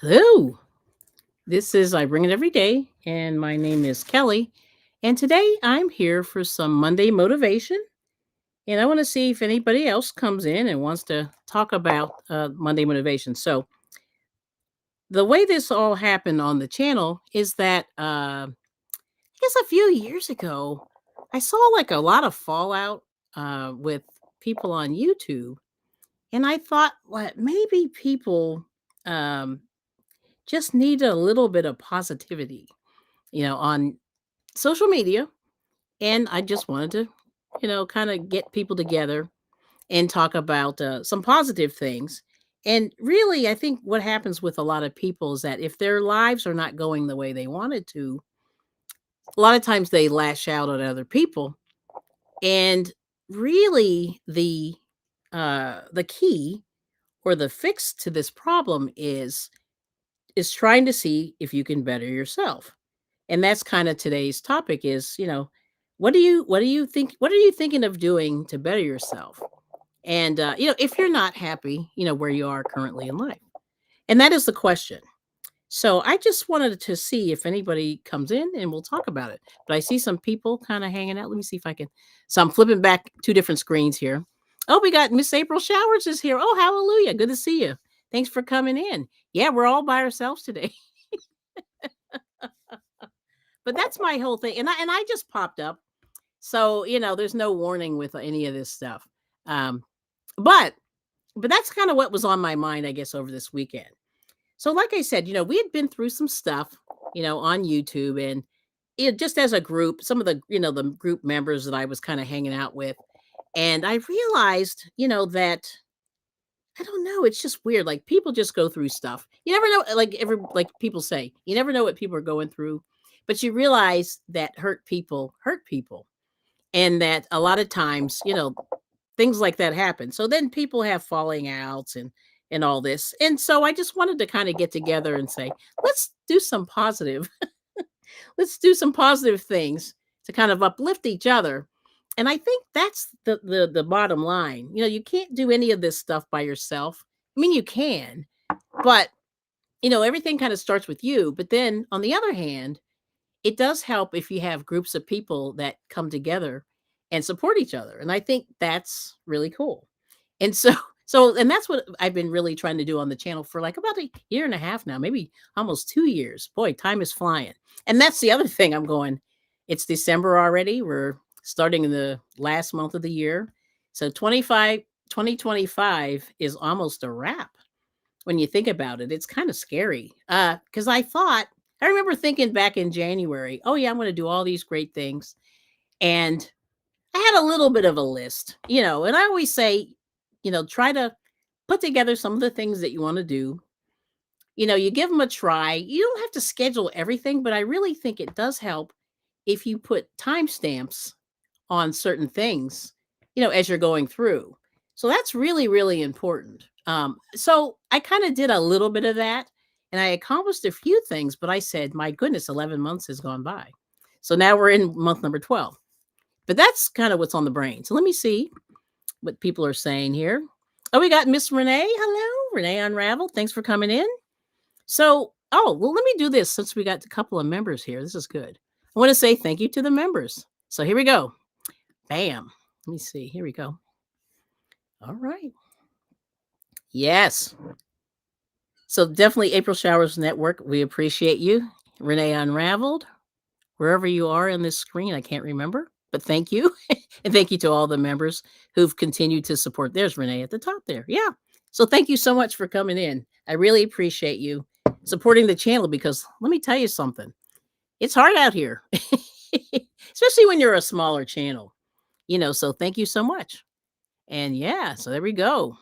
Hello. This is I Bring It Every Day, and my name is Kelly. And today I'm here for some Monday motivation. And I want to see if anybody else comes in and wants to talk about Monday motivation. So, the way this all happened on the channel is that I guess a few years ago, I saw like a lot of fallout with people on YouTube. And I thought, well, maybe people um, just need a little bit of positivity on social media. And I just wanted to, kind of get people together and talk about some positive things. And really, I think what happens with a lot of people is that if their lives are not going the way they wanted to, a lot of times they lash out at other people. And really, the key or the fix to this problem is trying to see if you can better yourself. And that's kind of today's topic is, what do you think what are you thinking of doing to better yourself? And if you're not happy, where you are currently in life. And that is the question. So I just wanted to see if anybody comes in and we'll talk about it. But I see some people kind of hanging out. Let me see if I can. So I'm flipping back two different screens here. Oh, we got Miss April Showers is here. Oh, hallelujah. Good to see you. Thanks for coming in. Yeah, we're all by ourselves today. But that's my whole thing. And I just popped up. So, there's no warning with any of this stuff. Um, but but that's kind of what was on my mind, I guess, over this weekend. So, like I said, we had been through some stuff, on YouTube, and just as a group, some of the group members that I was kind of hanging out with, and I realized, that I don't know, it's just weird. Like people just go through stuff. You never know, like people say, you never know what people are going through, but you realize that hurt people, and that a lot of times, things like that happen. So then people have falling outs and all this. And so I just wanted to kind of get together and say, let's do some positive, let's do some positive things to kind of uplift each other. And I think that's the bottom line. You can't do any of this stuff by yourself. I mean, you can, but everything kind of starts with you. But then on the other hand, it does help if you have groups of people that come together and support each other, and I think that's really cool. And so and that's what I've been really trying to do on the channel for, like, about a year and a half now, maybe almost 2 years. Boy, time is flying. And that's the other thing I'm going, it's December already, we're starting in the last month of the year. So 2025 is almost a wrap when you think about it. It's kinda scary, because I remember thinking back in January, "Oh, yeah, I'm gonna do all these great things," and I had a little bit of a list, and I always say, try to put together some of the things that you wanna do. You give them a try. You don't have to schedule everything, but I really think it does help if you put timestamps on certain things, as you're going through. So that's really, really important. So I kind of did a little bit of that and I accomplished a few things, but I said, my goodness, 11 months has gone by. So now we're in month number 12. But that's kind of what's on the brain. So let me see what people are saying here. Oh, we got Miss Renee. Hello, Renee Unraveled. Thanks for coming in. So, well, let me do this since we got a couple of members here. This is good. I want to say thank you to the members. So here we go. Bam. Let me see. Here we go. All right. Yes. So definitely April Showers Network. We appreciate you. Renee Unraveled, wherever you are on this screen, I can't remember, but thank you. And thank you to all the members who've continued to support. There's Renee at the top there. Yeah. So thank you so much for coming in. I really appreciate you supporting the channel because let me tell you something. It's hard out here, especially when you're a smaller channel, so thank you so much. And yeah, so there we go.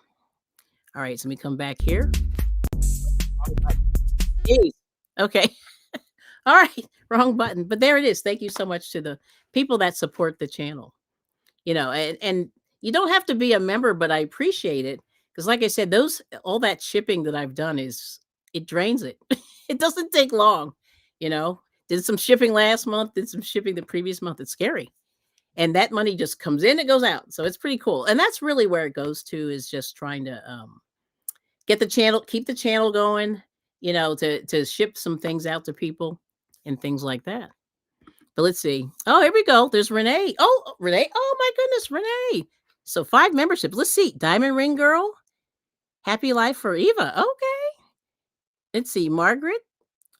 All right, so let me come back here. Jeez. Okay. All right. Wrong button. But there it is. Thank you so much to the people that support the channel. And you don't have to be a member, but I appreciate it. Because like I said, all that shipping that I've done it drains it. It doesn't take long, you know. Did some shipping last month, did some shipping the previous month. It's scary. And that money just comes in, it goes out. So it's pretty cool. And that's really where it goes to is just trying to keep the channel going, to ship some things out to people and things like that. But let's see. Oh, here we go. There's Renee. Oh, Renee. Oh my goodness, Renee. So 5 memberships. Let's see. Diamond Ring Girl. Happy Life for Eva. Okay. Let's see. Margaret.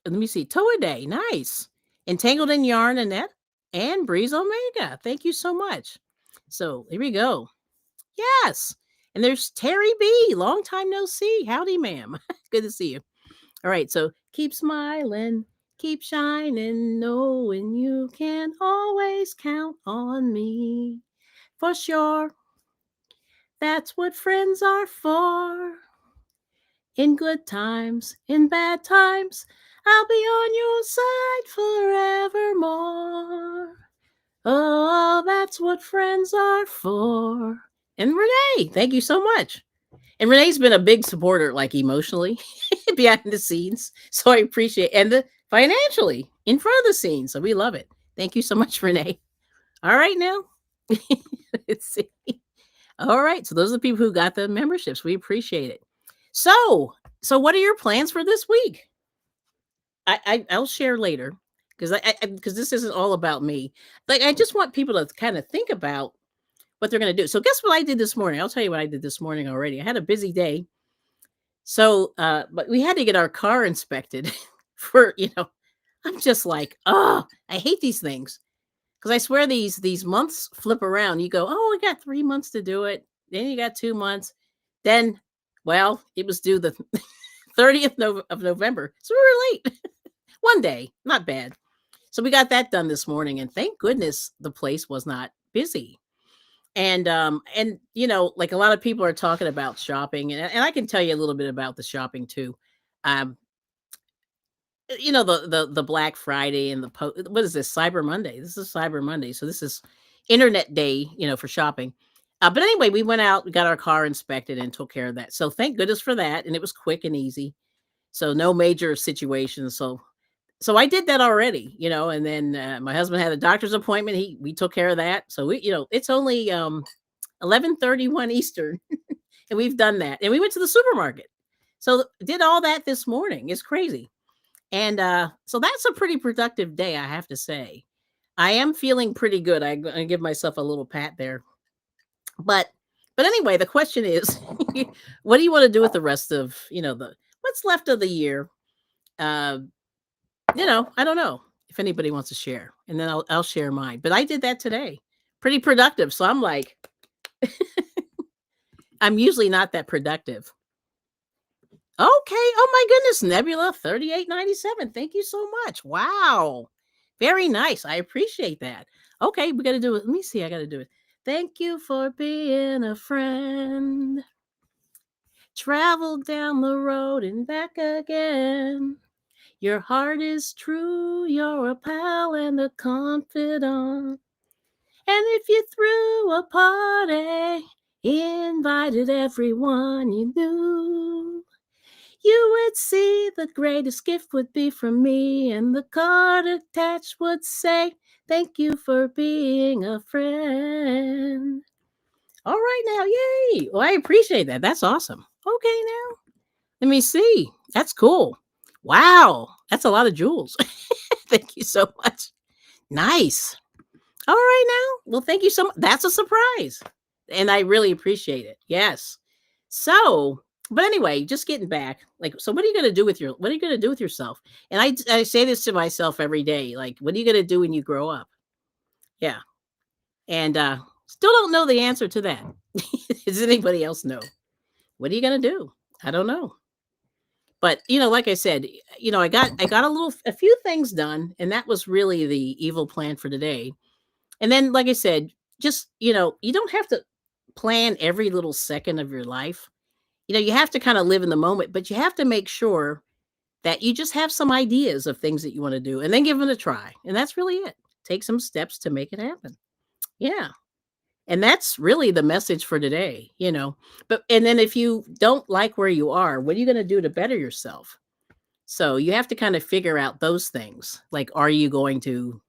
Let me see. Toa Day. Nice. Entangled in Yarn, Annette. And Breeze Omega. Thank you so much. So here we go. Yes. And there's Terry B. Long time no see. Howdy, ma'am. Good to see you. All right. So keep smiling, keep shining, knowing you can always count on me. For sure. That's what friends are for. In good times, in bad times, I'll be on your side forevermore. Oh, that's what friends are for. And Renee, thank you so much. And Renee's been a big supporter, like emotionally, behind the scenes. So I appreciate and the financially in front of the scenes. So we love it. Thank you so much, Renee. All right, now. Let's see. All right. So those are the people who got the memberships. We appreciate it. So what are your plans for this week? I'll share later because because this isn't all about me. Like I just want people to kind of think about what they're going to do. So guess what I did this morning? I'll tell you what I did this morning already. I had a busy day. So but we had to get our car inspected for, I'm just like, oh, I hate these things. Because I swear these months flip around. You go, oh, I got 3 months to do it. Then you got 2 months. Then, well, it was due the 30th of November. So we were late. One day, not bad. So we got that done this morning, and thank goodness the place was not busy. And like a lot of people are talking about shopping, and I can tell you a little bit about the shopping too. Um, the Black Friday and what is this, Cyber Monday? This is Cyber Monday, so this is Internet Day, for shopping. But anyway, we went out, we got our car inspected, and took care of that. So thank goodness for that, and it was quick and easy. So no major situations. So I did that already, and then my husband had a doctor's appointment. We took care of that. So it's only 11:31 Eastern, and we've done that. And we went to the supermarket. So did all that this morning. It's crazy. And so that's a pretty productive day, I have to say. I am feeling pretty good. I give myself a little pat there. But anyway, the question is, what do you want to do with the rest of, the what's left of the year? Uh, I don't know if anybody wants to share, and then I'll share mine. But I did that today. Pretty productive. So I'm like, I'm usually not that productive. Okay. Oh my goodness, Nebula 3897. Thank you so much. Wow. Very nice. I appreciate that. Okay, we got to do it. Let me see. I got to do it. Thank you for being a friend. Travel down the road and back again. Your heart is true. You're a pal and a confidant. And if you threw a party, invited everyone you knew, you would see the greatest gift would be from me, and the card attached would say, thank you for being a friend. All right now, yay. Well, I appreciate that. That's awesome. Okay, now, let me see. That's cool. Wow, that's a lot of jewels. Thank you so much. Nice. All right now. Well, thank you so much. That's a surprise. And I really appreciate it. Yes. So, but anyway, just getting back. Like, so what are you going to do what are you going to do with yourself? And I say this to myself every day. Like, what are you going to do when you grow up? Yeah. And still don't know the answer to that. Does anybody else know? What are you going to do? I don't know. But, like I said, I got a few things done, and that was really the evil plan for today. And then, like I said, just, you don't have to plan every little second of your life. You have to kind of live in the moment, but you have to make sure that you just have some ideas of things that you want to do and then give them a try. And that's really it. Take some steps to make it happen. Yeah. And that's really the message for today. But, and then if you don't like where you are, what are you going to do to better yourself? So you have to kind of figure out those things. Like, are you going to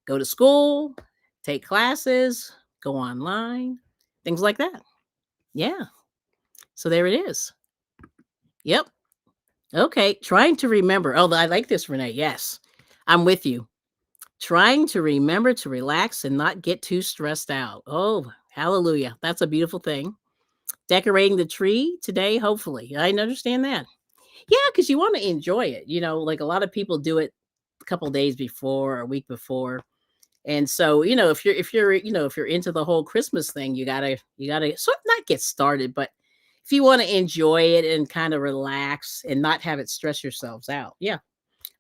go to school, take classes, go online, things like that? Yeah. So there it is. Yep. Okay, trying to remember. Oh, I like this, Renee. Yes, I'm with you. Trying to remember to relax and not get too stressed out. Oh, hallelujah. That's a beautiful thing. Decorating the tree today, hopefully. I understand that. Yeah, because you want to enjoy it. Like a lot of people do it a couple days before or a week before. And so, if you're into the whole Christmas thing, you gotta sort of not get started, but if you want to enjoy it and kind of relax and not have it stress yourselves out. Yeah.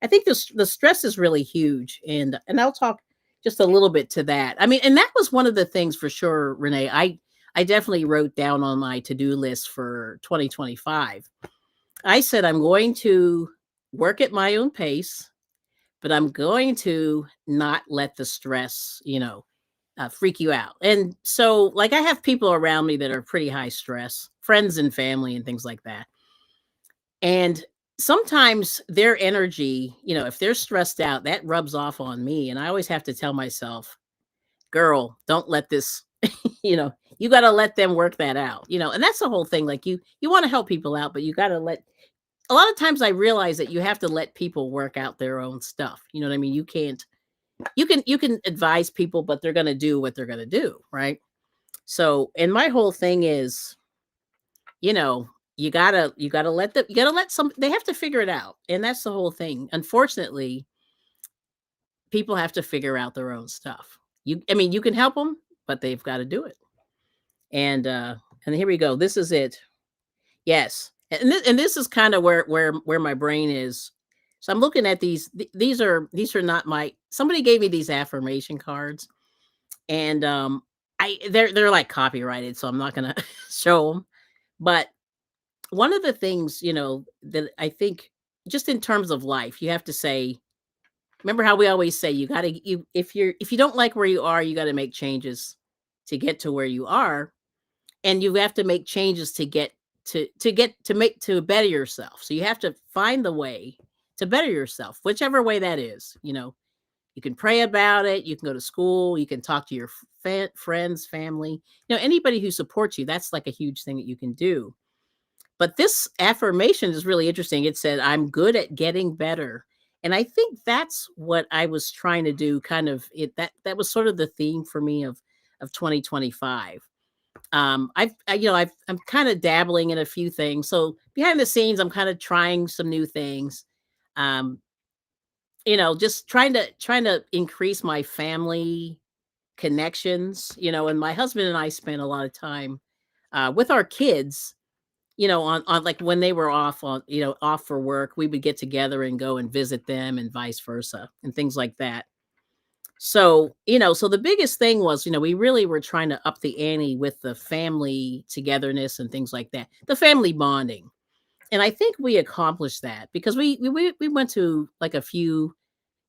I think the stress is really huge, and I'll talk just a little bit to that. I mean, and that was one of the things for sure, Renee. I definitely wrote down on my to-do list for 2025. I said I'm going to work at my own pace, but I'm going to not let the stress, freak you out. And so, like, I have people around me that are pretty high stress, friends and family and things like that. And sometimes their energy, if they're stressed out, that rubs off on me. And I always have to tell myself, girl, don't let this, you got to let them work that out, and that's the whole thing. Like you want to help people out, but you got to let, a lot of times I realize that you have to let people work out their own stuff. You know what I mean? You can advise people, but they're going to do what they're going to do. Right. So, and my whole thing is, you know, you gotta let them, you gotta let some, they have to figure it out. And that's the whole thing. Unfortunately, people have to figure out their own stuff. I mean, you can help them, but they've got to do it. And here we go. This is it. Yes. And this is kind of where my brain is. So I'm looking at these. These are not my. Somebody gave me these affirmation cards, and they're like copyrighted, so I'm not gonna show them. But one of the things, that I think, just in terms of life, you have to say, remember how we always say, if you don't like where you are, you got to make changes to get to where you are, and you have to make changes to get to better yourself. So you have to find the way to better yourself, whichever way that is. You can pray about it, you can go to school, you can talk to your friends, family, anybody who supports you. That's like a huge thing that you can do. But this affirmation is really interesting. It said, "I'm good at getting better." And I think that's what I was trying to do, kind of it that was sort of the theme for me of 2025. I'm kind of dabbling in a few things. So behind the scenes, I'm kind of trying some new things. Um, just trying to increase my family connections, and my husband and I spent a lot of time with our kids, on like when they were off for work, we would get together and go and visit them and vice versa and things like that. So, so the biggest thing was, we really were trying to up the ante with the family togetherness and things like that, the family bonding. And I think we accomplished that because we went to like a few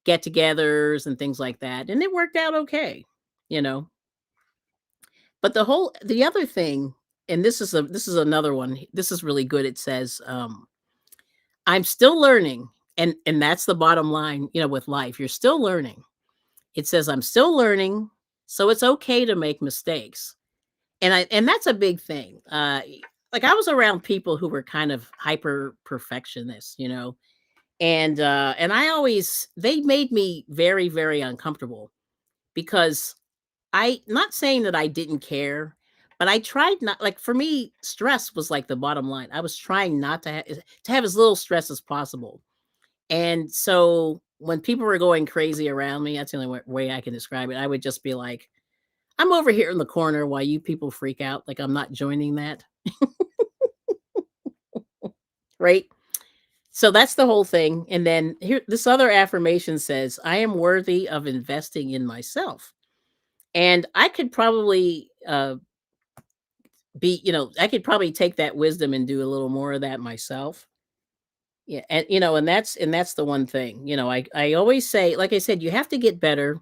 get-togethers and things like that, and it worked out okay, you know. But the other thing, and this is another one. This is really good. It says, I'm still learning. And that's the bottom line, with life. You're still learning. It says, I'm still learning, so it's okay to make mistakes. And that's a big thing. Like I was around people who were kind of hyper perfectionists, and I always they made me very, very uncomfortable because I not saying that I didn't care, but I tried not, like, for me, stress was like the bottom line. I was trying not to have as little stress as possible. And so when people were going crazy around me, that's the only way I can describe it. I would just be like, I'm over here in the corner while you people freak out. Like I'm not joining that. Right. So that's the whole thing. And then here, this other affirmation says, I am worthy of investing in myself. And I could probably I could probably take that wisdom and do a little more of that myself. Yeah, and that's the one thing. I always say, like I said, you have to get better.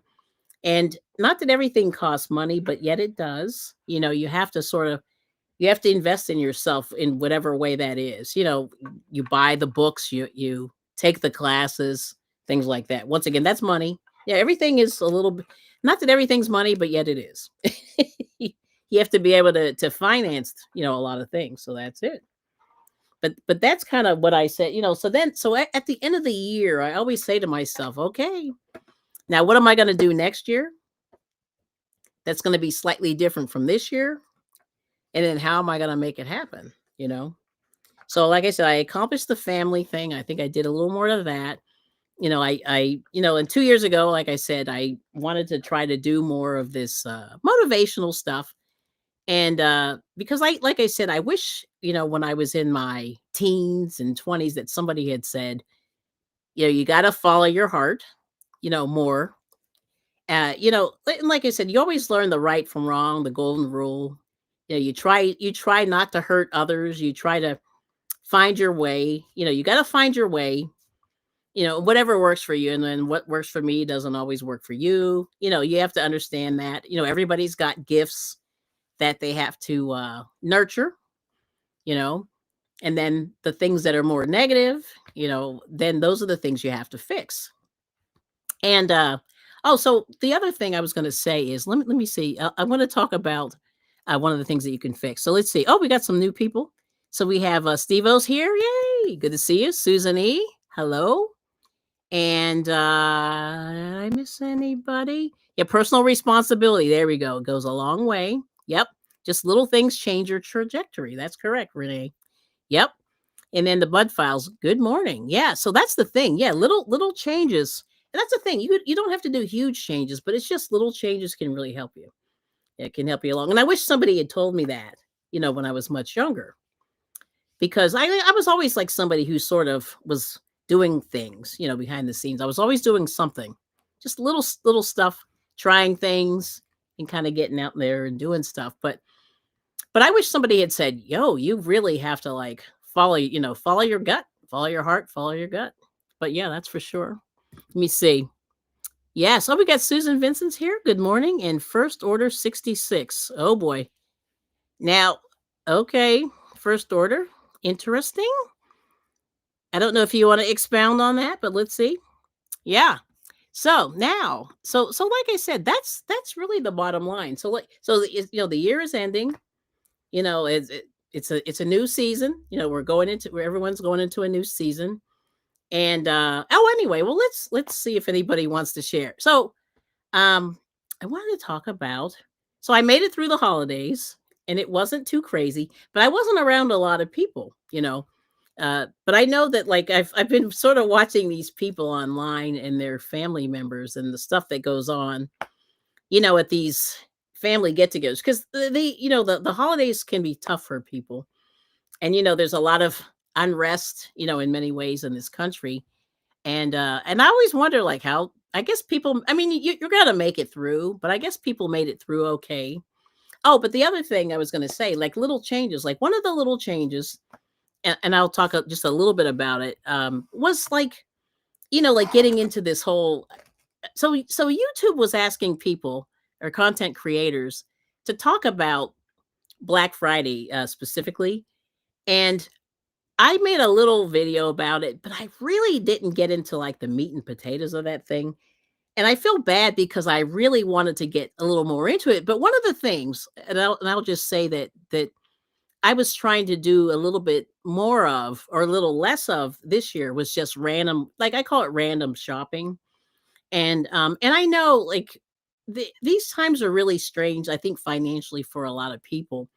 And not that everything costs money, but yet it does. You have to invest in yourself in whatever way that is. You buy the books, you take the classes, things like that. Once again, that's money. Yeah, everything is a little bit, not that everything's money, but yet it is. You have to be able to finance, a lot of things. So that's it. But that's kind of what I said, so then at the end of the year, I always say to myself, okay, now what am I going to do next year that's going to be slightly different from this year? And then how am I going to make it happen? You know? So like I said, I accomplished the family thing. I think I did a little more of that. And 2 years ago, like I said, I wanted to try to do more of this motivational stuff. And because like I said, I wish, when I was in my teens and 20s that somebody had said, you got to follow your heart, more. And like I said, you always learn the right from wrong, the golden rule. You try not to hurt others. You try to find your way. You got to find your way, whatever works for you. And then what works for me doesn't always work for you. You have to understand that, everybody's got gifts that they have to nurture, you know, and then the things that are more negative, then those are the things you have to fix. And so the other thing I was going to say is let me see. I want to talk about one of the things that you can fix. So let's see. Oh, we got some new people. So we have Steve O's here. Yay! Good to see you, Susan E. Hello. And did I miss anybody? Yeah, personal responsibility. There we go. It goes a long way. Yep. Just little things change your trajectory. That's correct, Renee. Yep. And then the Bud Files. Good morning. Yeah. So that's the thing. Yeah, little changes. And that's the thing. You don't have to do huge changes, but it's just little changes can really help you. It can help you along. And I wish somebody had told me that, when I was much younger. Because I was always like somebody who sort of was doing things, behind the scenes. I was always doing something. Just little stuff, trying things and kind of getting out there and doing stuff. But I wish somebody had said, "Yo, you really have to like follow your gut, follow your heart, follow your gut." But yeah, that's for sure. Let me see. Yes. Oh, we got Susan Vincent's here. Good morning. And First Order 66. Oh boy. Now, okay. First Order. Interesting. I don't know if you want to expound on that, but let's see. Yeah. So now, so like I said, that's really the bottom line. The year is ending. It's a new season. Where everyone's going into a new season. And anyway, well let's see if anybody wants to share. So I wanted to talk about, so I made it through the holidays and it wasn't too crazy, but I wasn't around a lot of people. But I know that like I've been sort of watching these people online and their family members and the stuff that goes on, at these family get-togethers because the holidays can be tough for people. And there's a lot of unrest, in many ways in this country. And I always wonder like how I guess people, I mean, you're gonna make it through, but I guess people made it through okay. Oh, but the other thing I was gonna say, like little changes, like one of the little changes, and I'll talk just a little bit about it, was like, like getting into this whole, so YouTube was asking people or content creators to talk about Black Friday specifically. And I made a little video about it, but I really didn't get into like the meat and potatoes of that thing. And I feel bad because I really wanted to get a little more into it. But one of the things, and I'll just say that I was trying to do a little bit more of, or a little less of this year, was just random, like I call it random shopping. And I know like these times are really strange, I think financially for a lot of people.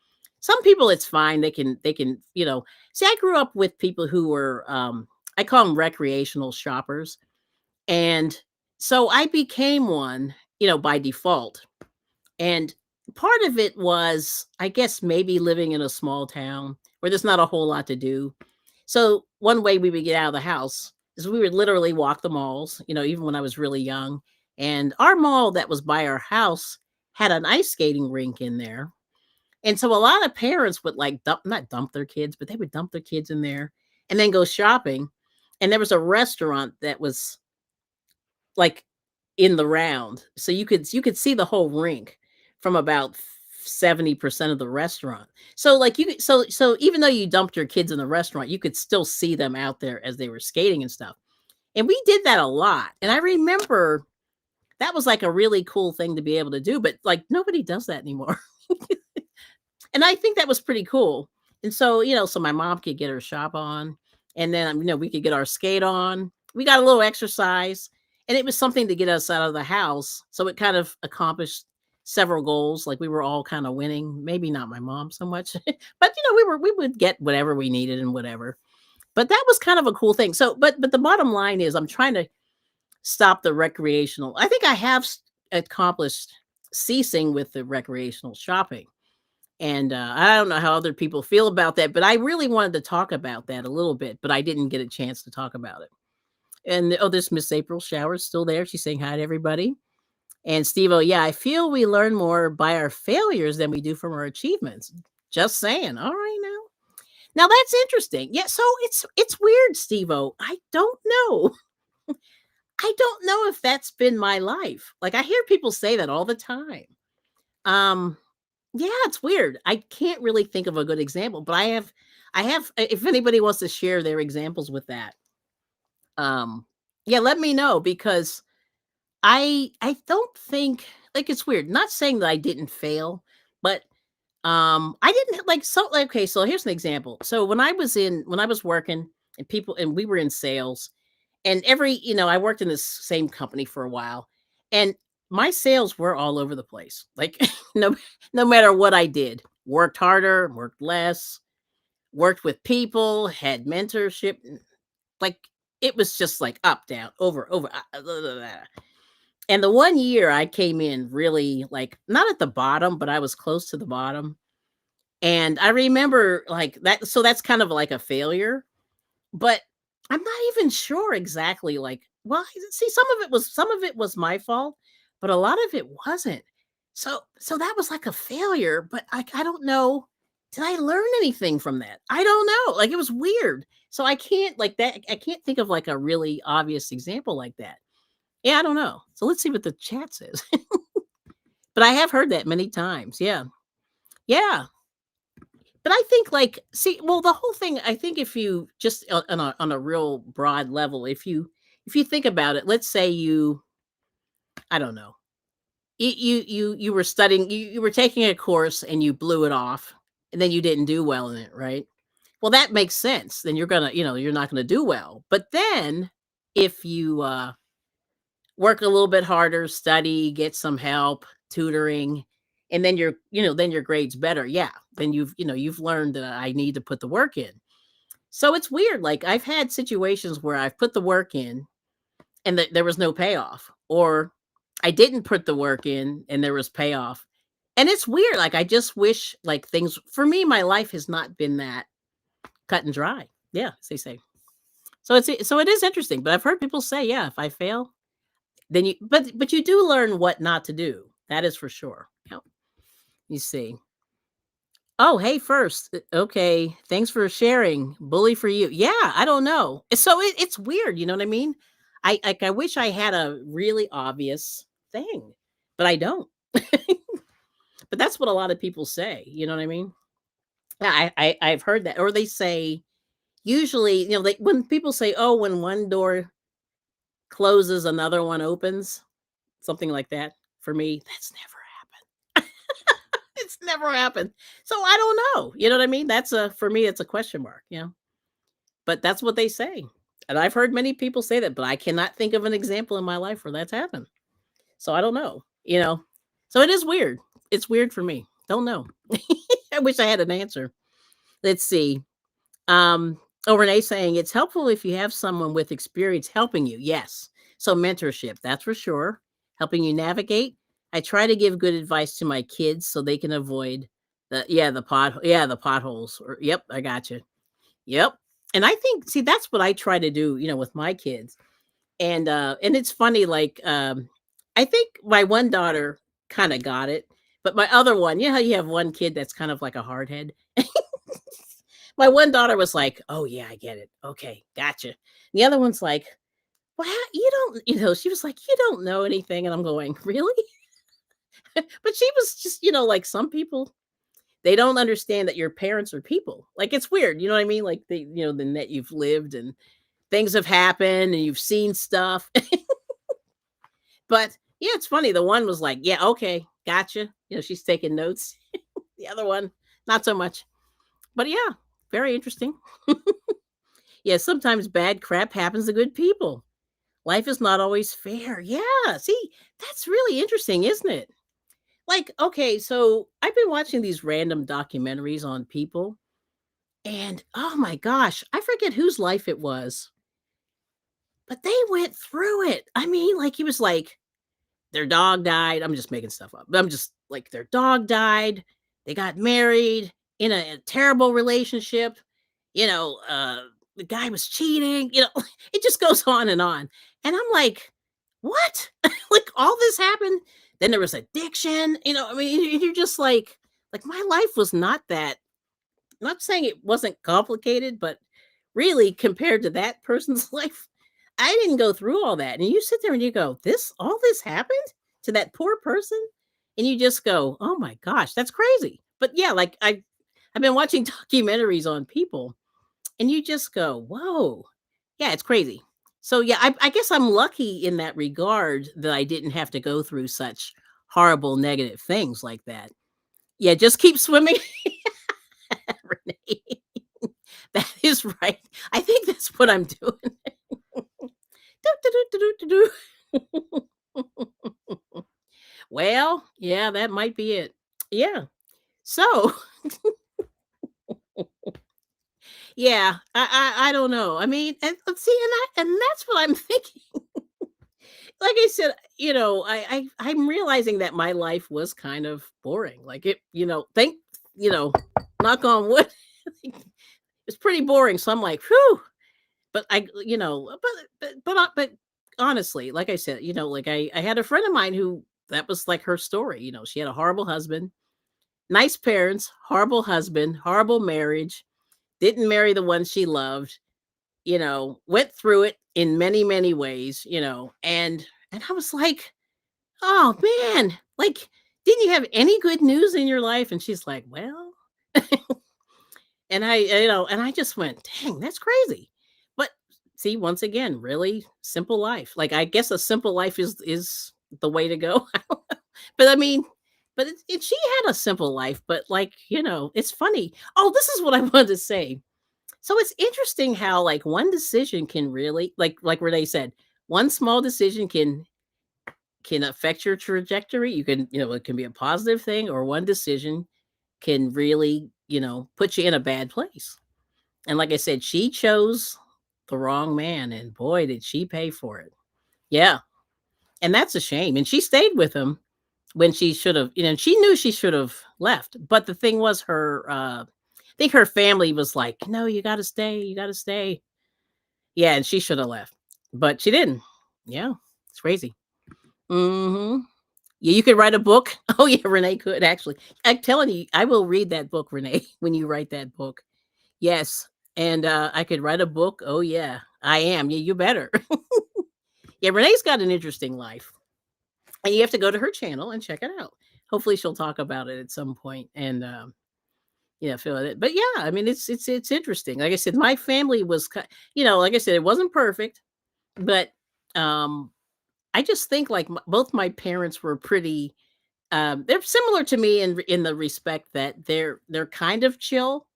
Some people it's fine. They can, see, I grew up with people who were I call them recreational shoppers. And so I became one, by default. And part of it was, I guess, maybe living in a small town where there's not a whole lot to do. So one way we would get out of the house is we would literally walk the malls, even when I was really young. And our mall that was by our house had an ice skating rink in there. And so a lot of parents would like not dump their kids, but they would dump their kids in there and then go shopping. And there was a restaurant that was like in the round. So you could see the whole rink from about 70% of the restaurant. So like so even though you dumped your kids in the restaurant, you could still see them out there as they were skating and stuff. And we did that a lot. And I remember that was like a really cool thing to be able to do, but like nobody does that anymore. And I think that was pretty cool. And so, so my mom could get her shop on, and then, we could get our skate on. We got a little exercise, and it was something to get us out of the house. So it kind of accomplished several goals. Like we were all kind of winning. Maybe not my mom so much, but we would get whatever we needed and whatever. But that was kind of a cool thing. So, but the bottom line is, I'm trying to stop the recreational. I think I have accomplished ceasing with the recreational shopping. And I don't know how other people feel about that, but I really wanted to talk about that a little bit, but I didn't get a chance to talk about it. And oh, this Miss April Shower's still there. She's saying hi to everybody. And Steve, oh yeah, I feel we learn more by our failures than we do from our achievements. Just saying. All right now. Now that's interesting. Yeah, so it's weird, Steve. Oh, I don't know. I don't know if that's been my life. Like I hear people say that all the time. Um, yeah, it's weird. I can't really think of a good example, but I have if anybody wants to share their examples with that, yeah, let me know because I don't think like it's weird. Not saying that I didn't fail, but I didn't like so like okay, so here's an example. So when I was working and we were in sales and I worked in this same company for a while and my sales were all over the place. Like no matter what I did, worked harder, worked less, worked with people, had mentorship, like it was just like up, down, over. Blah, blah, blah. And the one year I came in really like not at the bottom, but I was close to the bottom. And I remember like that. So that's kind of like a failure, but I'm not even sure exactly, like well, see, some of it was my fault, but a lot of it wasn't. So that was like a failure, but I don't know, did I learn anything from that? I don't know, like, it was weird. So I can't think of, like, a really obvious example like that. Yeah, I don't know. So let's see what the chat says. But I have heard that many times, yeah. Yeah. But I think like see, well, the whole thing, I think if you just on a real broad level, if you think about it, let's say I don't know, you were studying, you were taking a course and you blew it off, and then you didn't do well in it, right? Well, that makes sense. Then you're not gonna do well. But then if you work a little bit harder, study, get some help, tutoring, and then then your grades better. Yeah, then you've learned that I need to put the work in. So it's weird. Like I've had situations where I've put the work in and there was no payoff, or I didn't put the work in and there was payoff. And it's weird. Like I just wish like things for me, my life has not been that cut and dry. Yeah, as they say. So it is interesting. But I've heard people say, yeah, if I fail, then but you do learn what not to do. That is for sure. Yep. You see. Oh, hey, first. Okay. Thanks for sharing. Bully for you. Yeah, I don't know. So it's weird. You know what I mean? I wish I had a really obvious thing, but I don't. But that's what a lot of people say. You know what I mean? Yeah, I've heard that, or they say usually, when people say, "Oh, when one door closes, another one opens," something like that. For me, that's never happened. It's never happened. So I don't know. You know what I mean? That's a for me, it's a question mark. Yeah, but that's what they say, and I've heard many people say that, but I cannot think of an example in my life where that's happened. So I don't know. So it is weird. It's weird for me. Don't know. I wish I had an answer. Let's see. Oh, Renee saying it's helpful if you have someone with experience helping you. Yes. So mentorship, that's for sure. Helping you navigate. I try to give good advice to my kids so they can avoid the potholes. Or yep, I got you. Yep. And I think see that's what I try to do, with my kids. And it's funny, like I think my one daughter kind of got it, but my other one, how you have one kid that's kind of like a hardhead. My one daughter was like, "Oh, yeah, I get it. Okay, gotcha." The other one's like, "Well, you don't," she was like, "You don't know anything." And I'm going, "Really?" But she was just, like some people, they don't understand that your parents are people. Like it's weird, you know what I mean? Like the that you've lived and things have happened and you've seen stuff. But yeah, it's funny. The one was like, "Yeah, okay, gotcha." She's taking notes. The other one, not so much. But yeah, very interesting. Yeah, sometimes bad crap happens to good people. Life is not always fair. Yeah, see, that's really interesting, isn't it? Like, okay, so I've been watching these random documentaries on people, and oh my gosh, I forget whose life it was, but they went through it. I mean, like, he was like, their dog died. I'm just making stuff up. But I'm just like, their dog died. They got married in a terrible relationship. You know, the guy was cheating. You know, it just goes on and on. And I'm like, what? Like all this happened. Then there was addiction. You know, I mean, you're just like my life was not that. I'm not saying it wasn't complicated, but really compared to that person's life, I didn't go through all that. And you sit there and you go, "This all this happened to that poor person?" And you just go, "Oh my gosh, that's crazy." But yeah, like I've been watching documentaries on people and you just go, "Whoa." Yeah, it's crazy. So yeah, I guess I'm lucky in that regard that I didn't have to go through such horrible negative things like that. Yeah, just keep swimming, Renee. That is right. I think that's what I'm doing. Do, do, do, do, do, do. Well, yeah, that might be it. Yeah. So, yeah, I don't know. I mean, and let's see, and that's what I'm thinking. Like I said, you know, I'm realizing that my life was kind of boring. Like it, you know, knock on wood, it's pretty boring. So I'm like, whew. But but honestly, like I said, like I had a friend of mine who that was like her story. You know, she had a horrible husband, nice parents, horrible husband, horrible marriage, didn't marry the one she loved, went through it in many, many ways, and I was like, "Oh man, like didn't you have any good news in your life?" And she's like, "Well," and I just went, "Dang, that's crazy." But see, once again, really simple life. Like I guess a simple life is the way to go. But I mean, but she had a simple life, but like, it's funny. Oh, this is what I wanted to say. So it's interesting how like one decision can really like Renee said, one small decision can affect your trajectory. You can, it can be a positive thing, or one decision can really, put you in a bad place. And like I said, she chose the wrong man, and boy, did she pay for it. Yeah. And that's a shame. And she stayed with him when she should have, she knew she should have left. But the thing was I think her family was like, "No, you got to stay. You got to stay." Yeah, and she should have left. But she didn't. Yeah. It's crazy. Mhm. Yeah, you could write a book. Oh yeah, Renee could actually. I'm telling you, I will read that book, Renee, when you write that book. Yes. And I could write a book. Oh yeah, I am. Yeah, you better. Yeah, Renee's got an interesting life. And you have to go to her channel and check it out. Hopefully she'll talk about it at some point and feel it. But yeah, I mean it's interesting. Like I said, my family was like I said, it wasn't perfect, but um I just think like both my parents were pretty they're similar to me in the respect that they're kind of chill.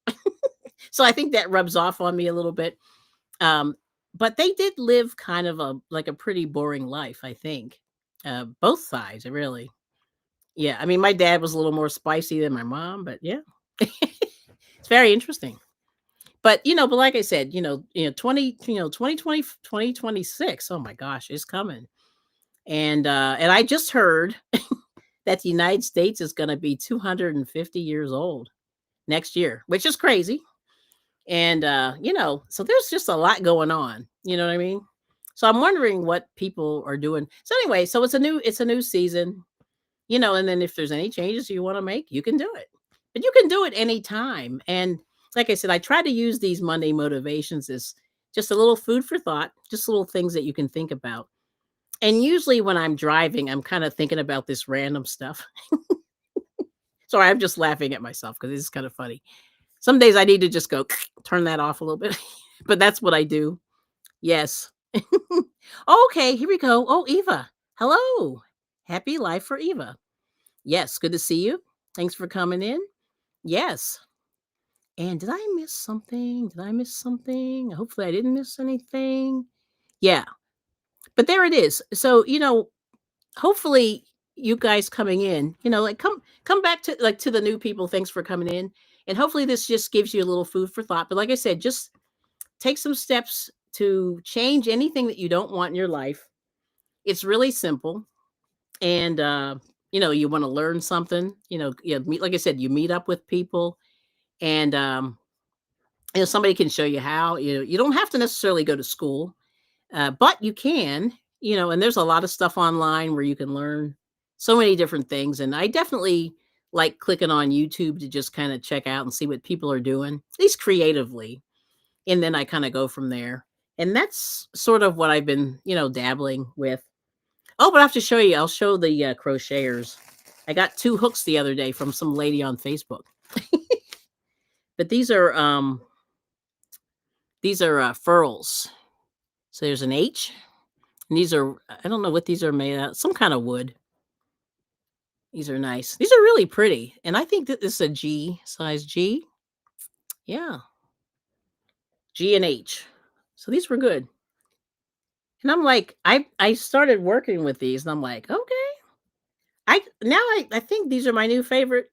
So I think that rubs off on me a little bit. Um, but they did live kind of a pretty boring life, I think. Both sides, really. Yeah, I mean, my dad was a little more spicy than my mom, but yeah. It's very interesting. But, but like I said, 2026. Oh my gosh, it's coming. And I just heard that the United States is gonna be 250 years old next year, which is crazy. And so there's just a lot going on, you know what I mean? So I'm wondering what people are doing. So anyway, so it's a new season, and then if there's any changes you want to make, you can do it. But you can do it anytime. And like I said, I try to use these Monday motivations as just a little food for thought, just little things that you can think about. And usually when I'm driving, I'm kind of thinking about this random stuff. Sorry, I'm just laughing at myself because it's kind of funny. Some days I need to just go turn that off a little bit, but that's what I do. Yes. Okay, here we go. Oh, Eva. Hello. Happy life for Eva. Yes, good to see you. Thanks for coming in. Yes. And did I miss something? Did I miss something? Hopefully I didn't miss anything. Yeah, but there it is. So, hopefully you guys coming in, like come back to like to the new people. Thanks for coming in. And hopefully this just gives you a little food for thought. But like I said, just take some steps to change anything that you don't want in your life. It's really simple. And you want to learn something, meet like I said, you meet up with people and somebody can show you how. You don't have to necessarily go to school. But you can, and there's a lot of stuff online where you can learn so many different things. And I definitely like clicking on YouTube to just kind of check out and see what people are doing, at least creatively. And then I kind of go from there. And that's sort of what I've been, dabbling with. Oh, but I have to show you. I'll show the crocheters. I got 2 hooks the other day from some lady on Facebook. But these are furls. So there's an H. And these are, I don't know what these are made out, some kind of wood. These are nice. These are really pretty. And I think that this is a G, size G. Yeah, G and H. So these were good. And I'm like, I started working with these and I'm like, okay. I think these are my new favorite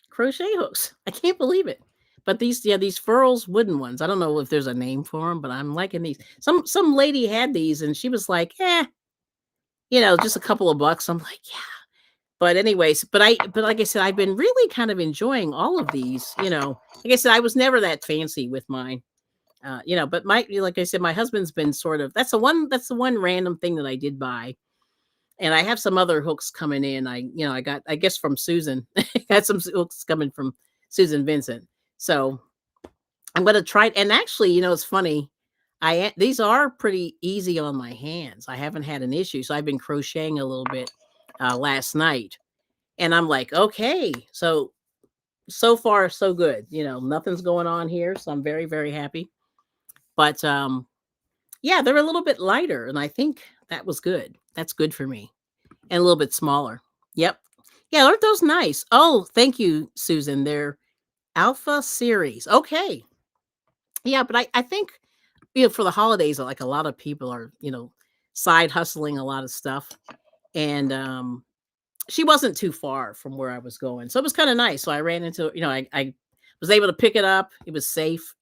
crochet hooks. I can't believe it. But these furls wooden ones. I don't know if there's a name for them, but I'm liking these. Some lady had these and she was like, just a couple of bucks. I'm like, yeah. But anyways, but like I said, I've been really kind of enjoying all of these, Like I said, I was never that fancy with mine. But like I said, my husband's been sort of that's the one random thing that I did buy. And I have some other hooks coming in. I got, I guess, from Susan. Got some hooks coming from Susan Vincent. So I'm gonna try it. And actually, it's funny. These are pretty easy on my hands. I haven't had an issue. So I've been crocheting a little bit last night. And I'm like, okay, so far so good. Nothing's going on here, so I'm very very happy. But yeah, they're a little bit lighter, and I think that was good. That's good for me, and a little bit smaller. Yep. Yeah, aren't those nice? Oh, thank you, Susan. They're Alpha Series. Okay. Yeah, but I think for the holidays, like a lot of people are side hustling a lot of stuff, and she wasn't too far from where I was going. So it was kind of nice. So I ran into, I was able to pick it up. It was safe.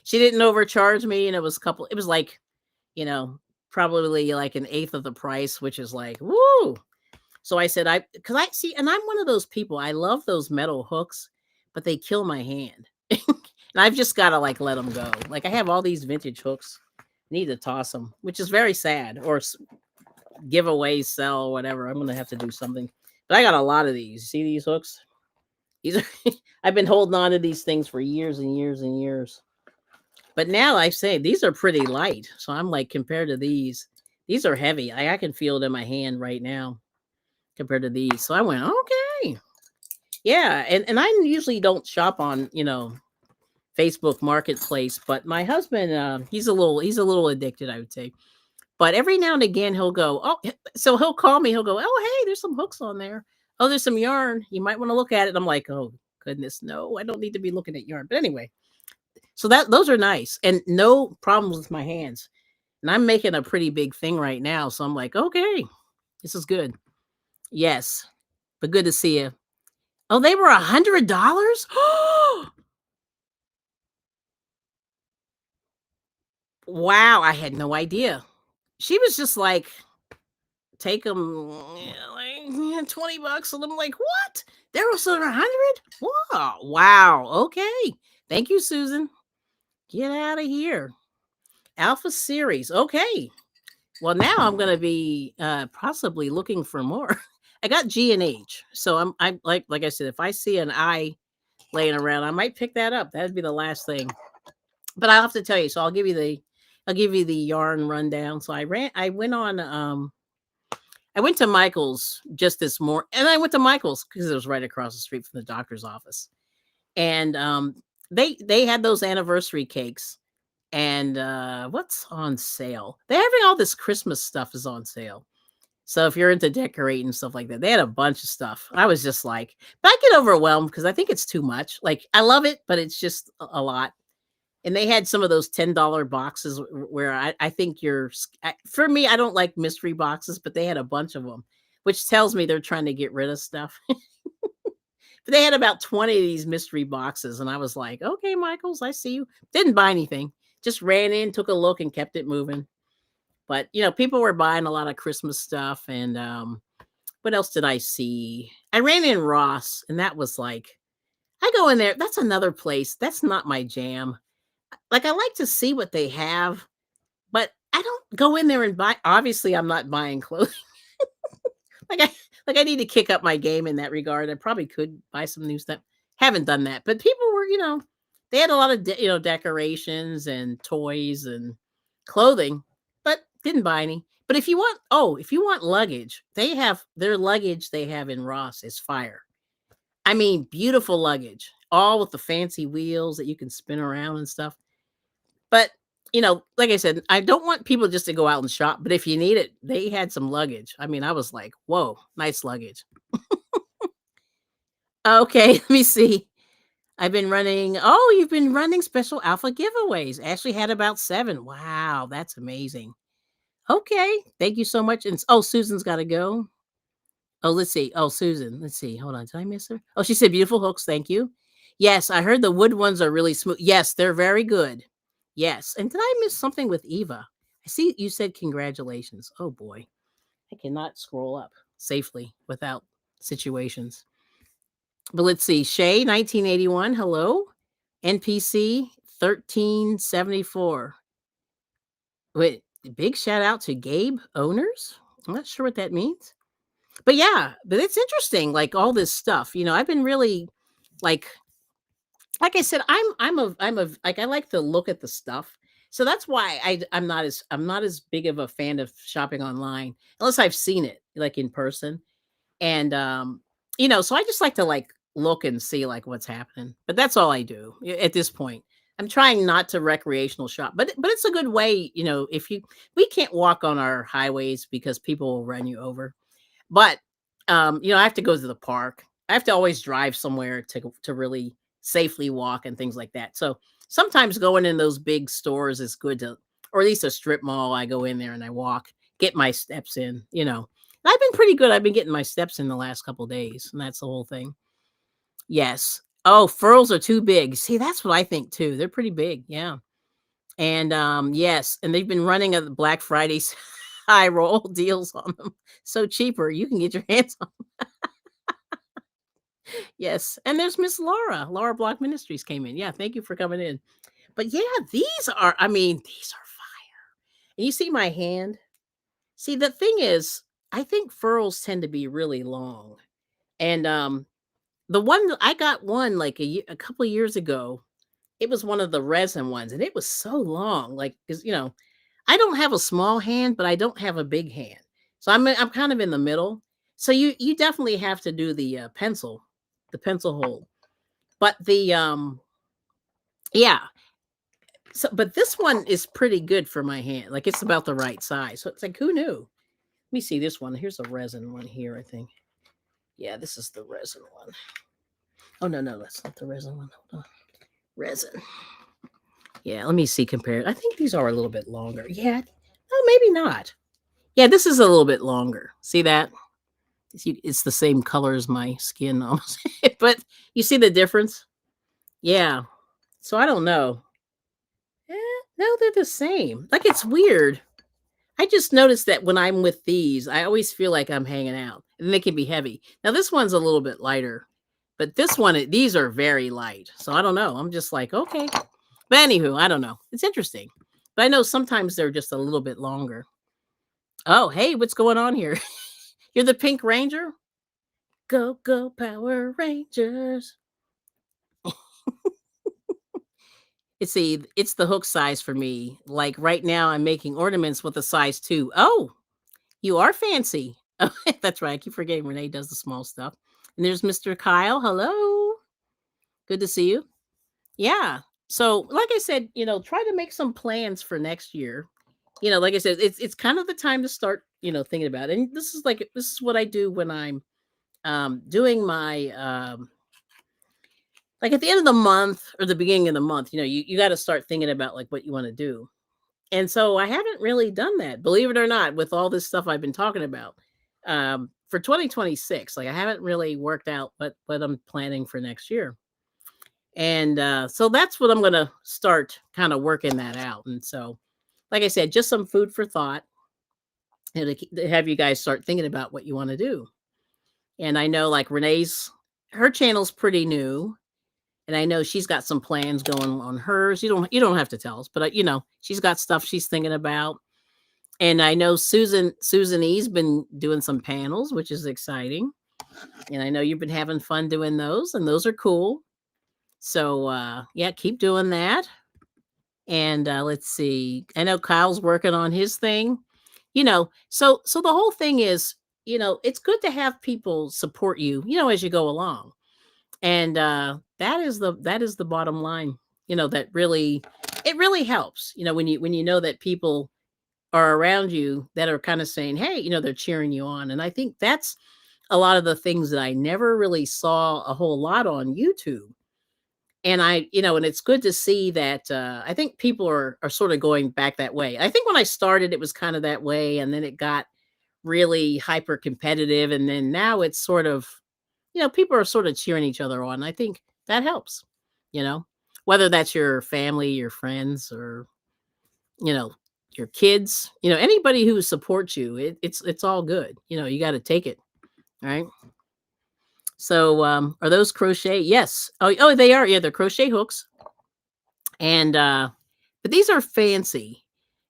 She didn't overcharge me. And it was like, you know, probably like an eighth of the price, which is like, woo. So I said, cause I see, and I'm one of those people, I love those metal hooks, but they kill my hand. And I've just got to like let them go. Like I have all these vintage hooks, need to toss them, which is very sad, or give away, sell, or whatever. I'm gonna have to do something. But I got a lot of these. See these hooks? These are I've been holding on to these things for years and years and years. But now I say these are pretty light. So I'm like, compared to these are heavy. I can feel it in my hand right now compared to these. So I went, okay. Yeah. And I usually don't shop on, Facebook Marketplace, but my husband, he's a little addicted, I would say. But every now and again, he'll go, oh, so he'll call me. He'll go, oh, hey, there's some hooks on there. Oh, there's some yarn. You might want to look at it. I'm like, oh, goodness, no, I don't need to be looking at yarn. But anyway, so those are nice and no problems with my hands. And I'm making a pretty big thing right now. So I'm like, okay, this is good. Yes, but good to see you. Oh, they were $100? Wow, I had no idea. She was just like, take them, like, yeah, 20 bucks. And I'm like, what? There was 100? Wow. Wow. Okay. Thank you, Susan. Get out of here. Alpha Series. Okay. Well, now I'm going to be possibly looking for more. I got G and H. So I'm like I said, if I see an I laying around, I might pick that up. That'd be the last thing. But I'll have to tell you. So I'll give you the yarn rundown. So I went to Michael's just this morning, and I went to Michael's because it was right across the street from the doctor's office. And they had those anniversary cakes. And what's on sale? They're having all this Christmas stuff is on sale. So if you're into decorating and stuff like that, they had a bunch of stuff. I was just like, but I get overwhelmed because I think it's too much. Like I love it, but it's just a lot. And they had some of those $10 boxes where I think for me, I don't like mystery boxes, but they had a bunch of them, which tells me they're trying to get rid of stuff. But they had about 20 of these mystery boxes. And I was like, okay, Michaels, I see you. Didn't buy anything. Just ran in, took a look, and kept it moving. But people were buying a lot of Christmas stuff. And what else did I see? I ran in Ross, and that was like, I go in there. That's another place. That's not my jam. Like I like to see what they have, but I don't go in there and buy. Obviously, I'm not buying clothes. like I I need to kick up my game in that regard. I probably could buy some new stuff. Haven't done that, but people were, they had a lot of decorations and toys and clothing, but didn't buy any. But if you want luggage, they have their luggage they have in Ross is fire. I mean, beautiful luggage, all with the fancy wheels that you can spin around and stuff. But, like I said, I don't want people just to go out and shop, but if you need it, they had some luggage. I mean, I was like, "Whoa, nice luggage." Okay, let me see. You've been running special alpha giveaways. Ashley had about 7. Wow, that's amazing. Okay, thank you so much. And Susan's got to go. Oh, let's see. Oh, Susan, let's see. Hold on, did I miss her? Oh, she said beautiful hooks. Thank you. Yes, I heard the wood ones are really smooth. Yes, they're very good. Yes. And did I miss something with Eva? I see you said congratulations. Oh boy. I cannot scroll up safely without situations. But let's see. Shay, 1981. Hello. NPC 1374. Wait, big shout out to Gabe Owners. I'm not sure what that means. But yeah, but it's interesting, like all this stuff. I've been really like I said, I'm a like I like to look at the stuff. So that's why I'm not as big of a fan of shopping online unless I've seen it like in person. And so I just like to like look and see like what's happening. But that's all I do at this point. I'm trying not to recreational shop, but it's a good way, if we can't walk on our highways because people will run you over. But, I have to go to the park. I have to always drive somewhere to really safely walk and things like that. So sometimes going in those big stores is good or at least a strip mall. I go in there and I walk, get my steps in. And I've been pretty good. I've been getting my steps in the last couple days, and that's the whole thing. Yes. Oh, furls are too big. See, that's what I think too. They're pretty big. Yeah. And yes, and they've been running a Black Fridays high roll deals on them. So cheaper. You can get your hands on. Yes. And there's Miss Laura. Laura Block Ministries came in. Yeah, thank you for coming in. But yeah, these are fire. And you see my hand? See, the thing is, I think furls tend to be really long. And the one I got one like a couple of years ago. It was one of the resin ones, and it was so long. Like, because I don't have a small hand, but I don't have a big hand. So I'm kind of in the middle. So you definitely have to do the pencil hold. But yeah. So but this one is pretty good for my hand. Like it's about the right size. So it's like who knew? Let me see this one. Here's a resin one here, I think. Yeah, this is the resin one. Oh no, that's not the resin one. Hold on. Resin. Yeah, let me see compare. I think these are a little bit longer. Yeah. Oh, maybe not. Yeah, this is a little bit longer. See that? It's the same color as my skin almost. But you see the difference? Yeah. So I don't know. No, they're the same. Like it's weird. I just noticed that when I'm with these, I always feel like I'm hanging out, and they can be heavy. Now this one's a little bit lighter, but these are very light. So I don't know. I'm just like, okay. But anywho, I don't know. It's interesting. But I know sometimes they're just a little bit longer. Oh, hey, what's going on here? You're the Pink Ranger? Go, go, Power Rangers. It's the hook size for me. Like right now, I'm making ornaments with a size 2. Oh, you are fancy. Oh, that's right. I keep forgetting Renee does the small stuff. And there's Mr. Kyle. Hello. Good to see you. Yeah. So, like I said, try to make some plans for next year. Like I said, it's kind of the time to start thinking about it. And this is what I do when I'm doing my like at the end of the month or the beginning of the month, you got to start thinking about like what you want to do. And so I haven't really done that, believe it or not, with all this stuff I've been talking about. For 2026, like I haven't really worked out what I'm planning for next year. And so that's what I'm going to start kind of working that out. And so, like I said, just some food for thought, and to have you guys start thinking about what you want to do. And I know like her channel's pretty new, and I know she's got some plans going on hers. You don't have to tell us, but she's got stuff she's thinking about. And I know Susan E's been doing some panels, which is exciting. And I know you've been having fun doing those, and those are cool. So yeah, keep doing that. And let's see. I know Kyle's working on his thing. So the whole thing is, it's good to have people support you, as you go along. And that is the bottom line. That really it really helps, when you know that people are around you that are kind of saying, hey, they're cheering you on. And I think that's a lot of the things that I never really saw a whole lot on YouTube. And and it's good to see that I think people are sort of going back that way. I think when I started, it was kind of that way, and then it got really hyper competitive. And then now it's sort of, people are sort of cheering each other on. I think that helps, you know, whether that's your family, your friends, or, you know, your kids, anybody who supports you, it's all good. You got to take it. Right. So, are those crochet? Yes. Oh, they are. Yeah, they're crochet hooks. And, but these are fancy.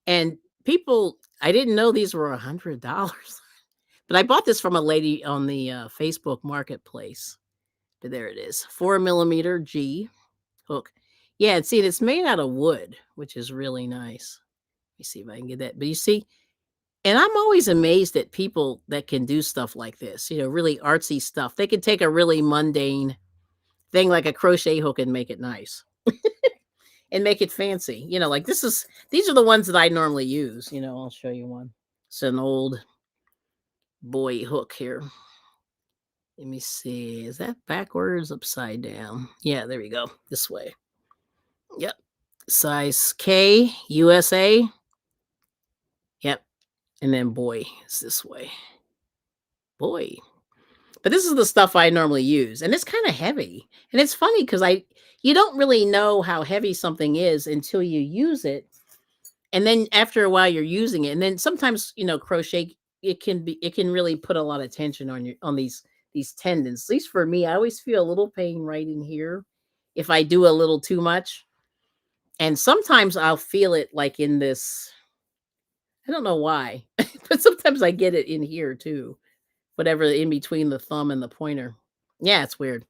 And people, I didn't know these were $100, but I bought this from a lady on the Facebook Marketplace. But there it is, 4 millimeter G hook. Yeah, and see, it's made out of wood, which is really nice. Let me see if I can get that. But you see, and I'm always amazed at people that can do stuff like this, really artsy stuff. They can take a really mundane thing like a crochet hook and make it nice and make it fancy. Like these are the ones that I normally use. I'll show you one. It's an old boy hook here. Let me see. Is that backwards, upside down? Yeah, there we go. This way. Yep. Size K, USA. Yep. And then boy is this way. Boy. But this is the stuff I normally use, and it's kind of heavy. And it's funny because you don't really know how heavy something is until you use it. And then after a while you're using it. And then sometimes, crochet, it can really put a lot of tension on these tendons. At least for me, I always feel a little pain right in here if I do a little too much. And sometimes I'll feel it like in this, I don't know why, but sometimes I get it in here too. Whatever in between the thumb and the pointer. Yeah, it's weird.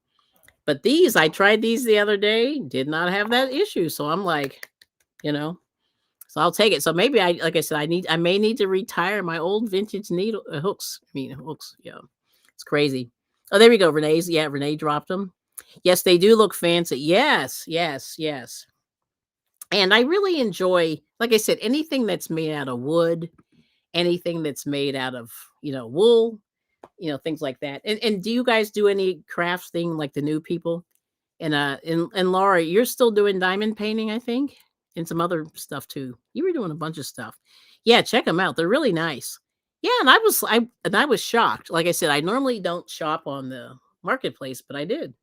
But I tried these the other day, did not have that issue. So I'm like, you know, so I'll take it. So maybe like I said, I may need to retire my old vintage needle hooks. I mean, hooks. Yeah, it's crazy. Oh, there we go. Renee's. Yeah, Renee dropped them. Yes, they do look fancy. Yes, yes, yes. And I really enjoy, like I said, anything that's made out of wood, anything that's made out of, wool, things like that. And do you guys do any crafts thing like the new people? And Laura, you're still doing diamond painting, I think, and some other stuff too. You were doing a bunch of stuff. Yeah, check them out. They're really nice. Yeah, and I was shocked. Like I said, I normally don't shop on the marketplace, but I did.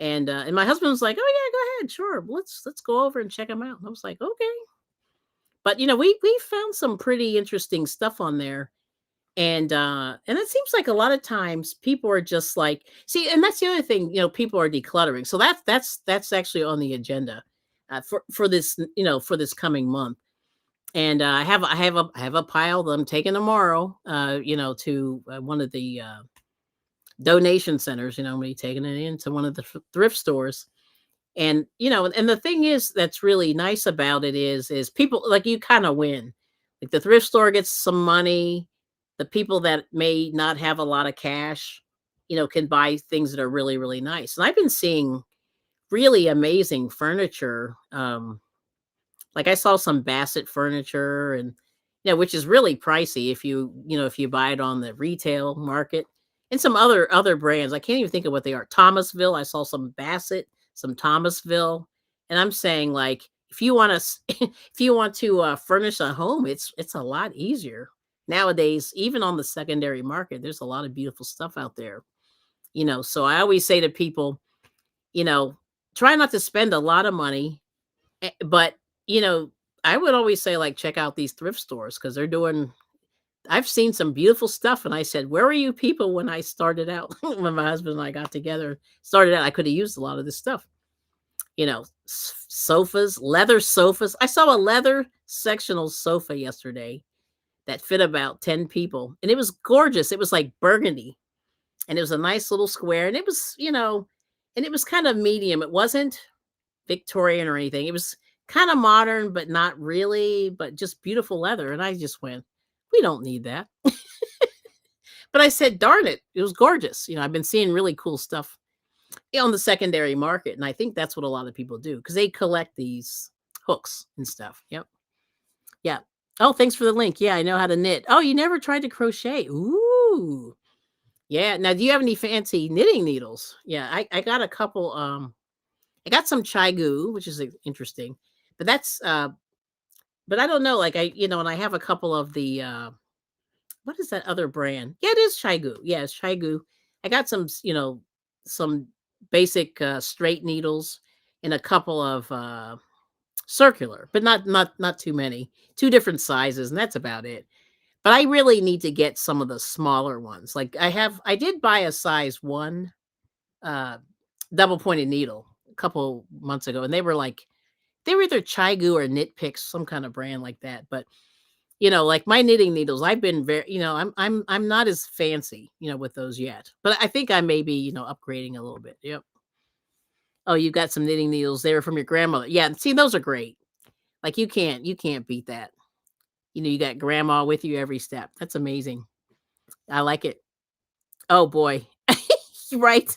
And my husband was like, "Oh yeah, go ahead, sure. Let's go over and check them out." And I was like, "Okay." But we found some pretty interesting stuff on there. And it seems like a lot of times people are just like, see, and that's the other thing, people are decluttering. So that's actually on the agenda for this, for this coming month. And I have a pile that I'm taking tomorrow, to one of the donation centers. I'm gonna be taking it into one of the thrift stores. And the thing is that's really nice about it is people like you kind of win. Like the thrift store gets some money. The people that may not have a lot of cash, can buy things that are really, really nice. And I've been seeing really amazing furniture. Like I saw some Bassett furniture, and Yeah, which is really pricey if if you buy it on the retail market. And some other brands, I can't even think of what they are. Thomasville, I saw some Bassett, some Thomasville, and I'm saying, like, if you wanna if you want to, furnish a home, it's a lot easier. Nowadays, even on the secondary market, there's a lot of beautiful stuff out there, so I always say to people, you know, try not to spend a lot of money, but, you know, I would always say, like, check out these thrift stores because 'cause they're doing I've seen some beautiful stuff, and I said, "Where were you people when I started out?" When my husband and I got together, started out, I coulda used a lot of this stuff, sofas, leather sofas. I saw a leather sectional sofa yesterday that fit about 10 people, and it was gorgeous. It was like burgundy, and it was a nice little square, and it was kind of medium. It wasn't Victorian or anything. It was kinda modern, but not really, but just beautiful leather, and I just went, "We don't need that." But I said, "Darn it, it was gorgeous." I've been seeing really cool stuff, on the secondary market, and I think that's what a lot of people do because they collect these hooks and stuff. Yep. Yeah. Oh, thanks for the link. Yeah, I know how to knit. Oh, you never tried to crochet? Ooh. Yeah. Now, do you have any fancy knitting needles? Yeah, I got a couple, I got some Chigu, which is, interesting, but but I don't know, like, and I have a couple of the, what is that other brand? Yeah, it is Chigu. Yeah, it's Chigu. I got some basic, straight needles and a couple of, circular, but not too many. 2 different sizes, and that's about it. But I really need to get some of the smaller ones. Like, I did buy a size 1, uh, double pointed needle a couple months ago, and they were either Chigu or Knit Picks, some kind of brand like that. But like my knitting needles, I've been I'm not as fancy, with those yet. But I think I may be, upgrading a little bit. Yep. Oh, you got some knitting needles there from your grandmother. Yeah, see, those are great. Like you can't beat that. You got grandma with you every step. That's amazing. I like it. Oh boy. Right.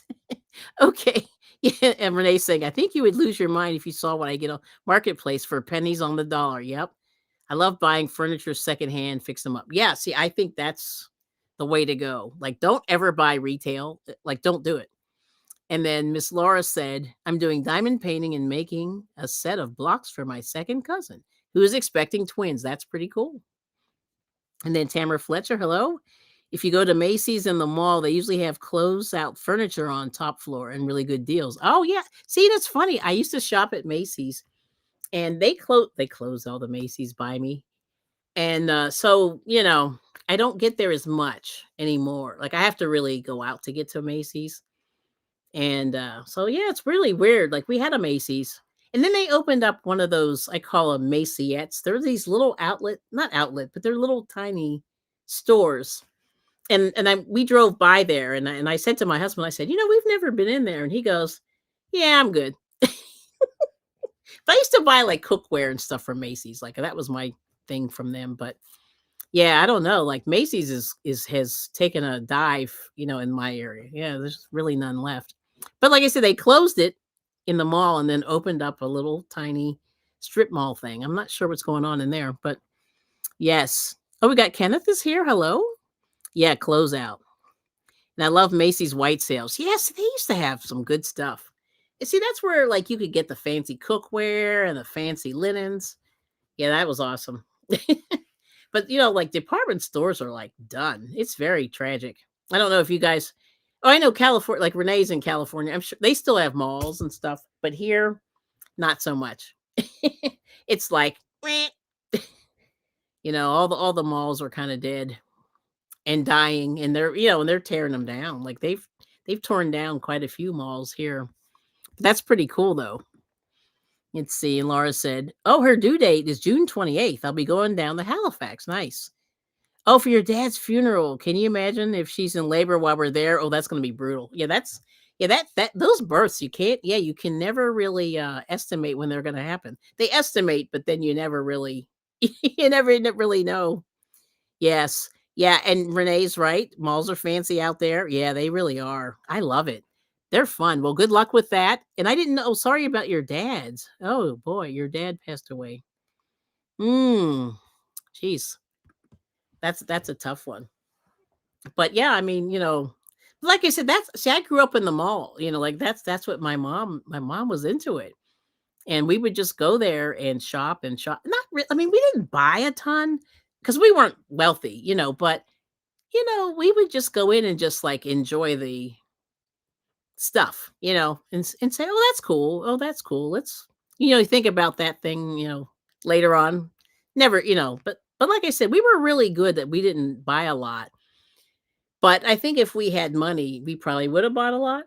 Okay. Yeah, and Renee's saying, I think you would lose your mind if you saw what I get on Marketplace for pennies on the dollar. Yep. I love buying furniture secondhand, fix them up. Yeah, see, I think that's the way to go. Like, don't ever buy retail. Like, don't do it. And then Miss Laura said, I'm doing diamond painting and making a set of blocks for my second cousin who is expecting twins. That's pretty cool. And then Tamara Fletcher, hello. If you go to Macy's in the mall, they usually have close out furniture on top floor and really good deals. Oh yeah. See, that's funny. I used to shop at Macy's and they closed all the Macy's by me. And so, I don't get there as much anymore. Like I have to really go out to get to Macy's. And so yeah, it's really weird. Like we had a Macy's. And then they opened up one of those, I call them Maciettes. They're these little not outlet, but they're little tiny stores. And we drove by there, and I said to my husband, I said, we've never been in there. And he goes, yeah, I'm good. But I used to buy like cookware and stuff from Macy's. Like that was my thing from them. But yeah, I don't know. Like Macy's is has taken a dive, in my area. Yeah, there's really none left. But like I said, they closed it in the mall and then opened up a little tiny strip mall thing. I'm not sure what's going on in there, but yes. Oh, we got Kenneth is here. Hello. Yeah, close out. And I love Macy's white sales. Yes, they used to have some good stuff. And see, that's where like you could get the fancy cookware and the fancy linens. Yeah, that was awesome. But like department stores are like done. It's very tragic. I don't know if you guys Oh, I know California, like Renee's in California. I'm sure they still have malls and stuff, but here, not so much. It's like, "Meh." All the malls are kind of dead and dying, and they're tearing them down. Like they've torn down quite a few malls here. That's pretty cool though. Let's see. And Laura said, "Oh, her due date is June 28th. I'll be going down to Halifax. Nice. Oh, for your dad's funeral. Can you imagine if she's in labor while we're there? Oh, that's gonna be brutal. Yeah, that those births, you can never really estimate when they're gonna happen. They estimate, but then you never really you never really know. Yes. Yeah, and Renee's right. Malls are fancy out there. Yeah, they really are. I love it. They're fun. Well, good luck with that. And I didn't know. Sorry about your dad's. Oh boy, your dad passed away. Hmm. Jeez. That's a tough one. But yeah, I mean, like I said, that's see, I grew up in the mall. Like that's what my mom was into it, and we would just go there and shop and shop. Not, I mean, we didn't buy a ton because we weren't wealthy, but we would just go in and just like enjoy the stuff, and say, "Oh, that's cool. Oh, that's cool. Let's," you think about that thing, later on. Never, but like I said, we were really good that we didn't buy a lot. But I think if we had money, we probably would have bought a lot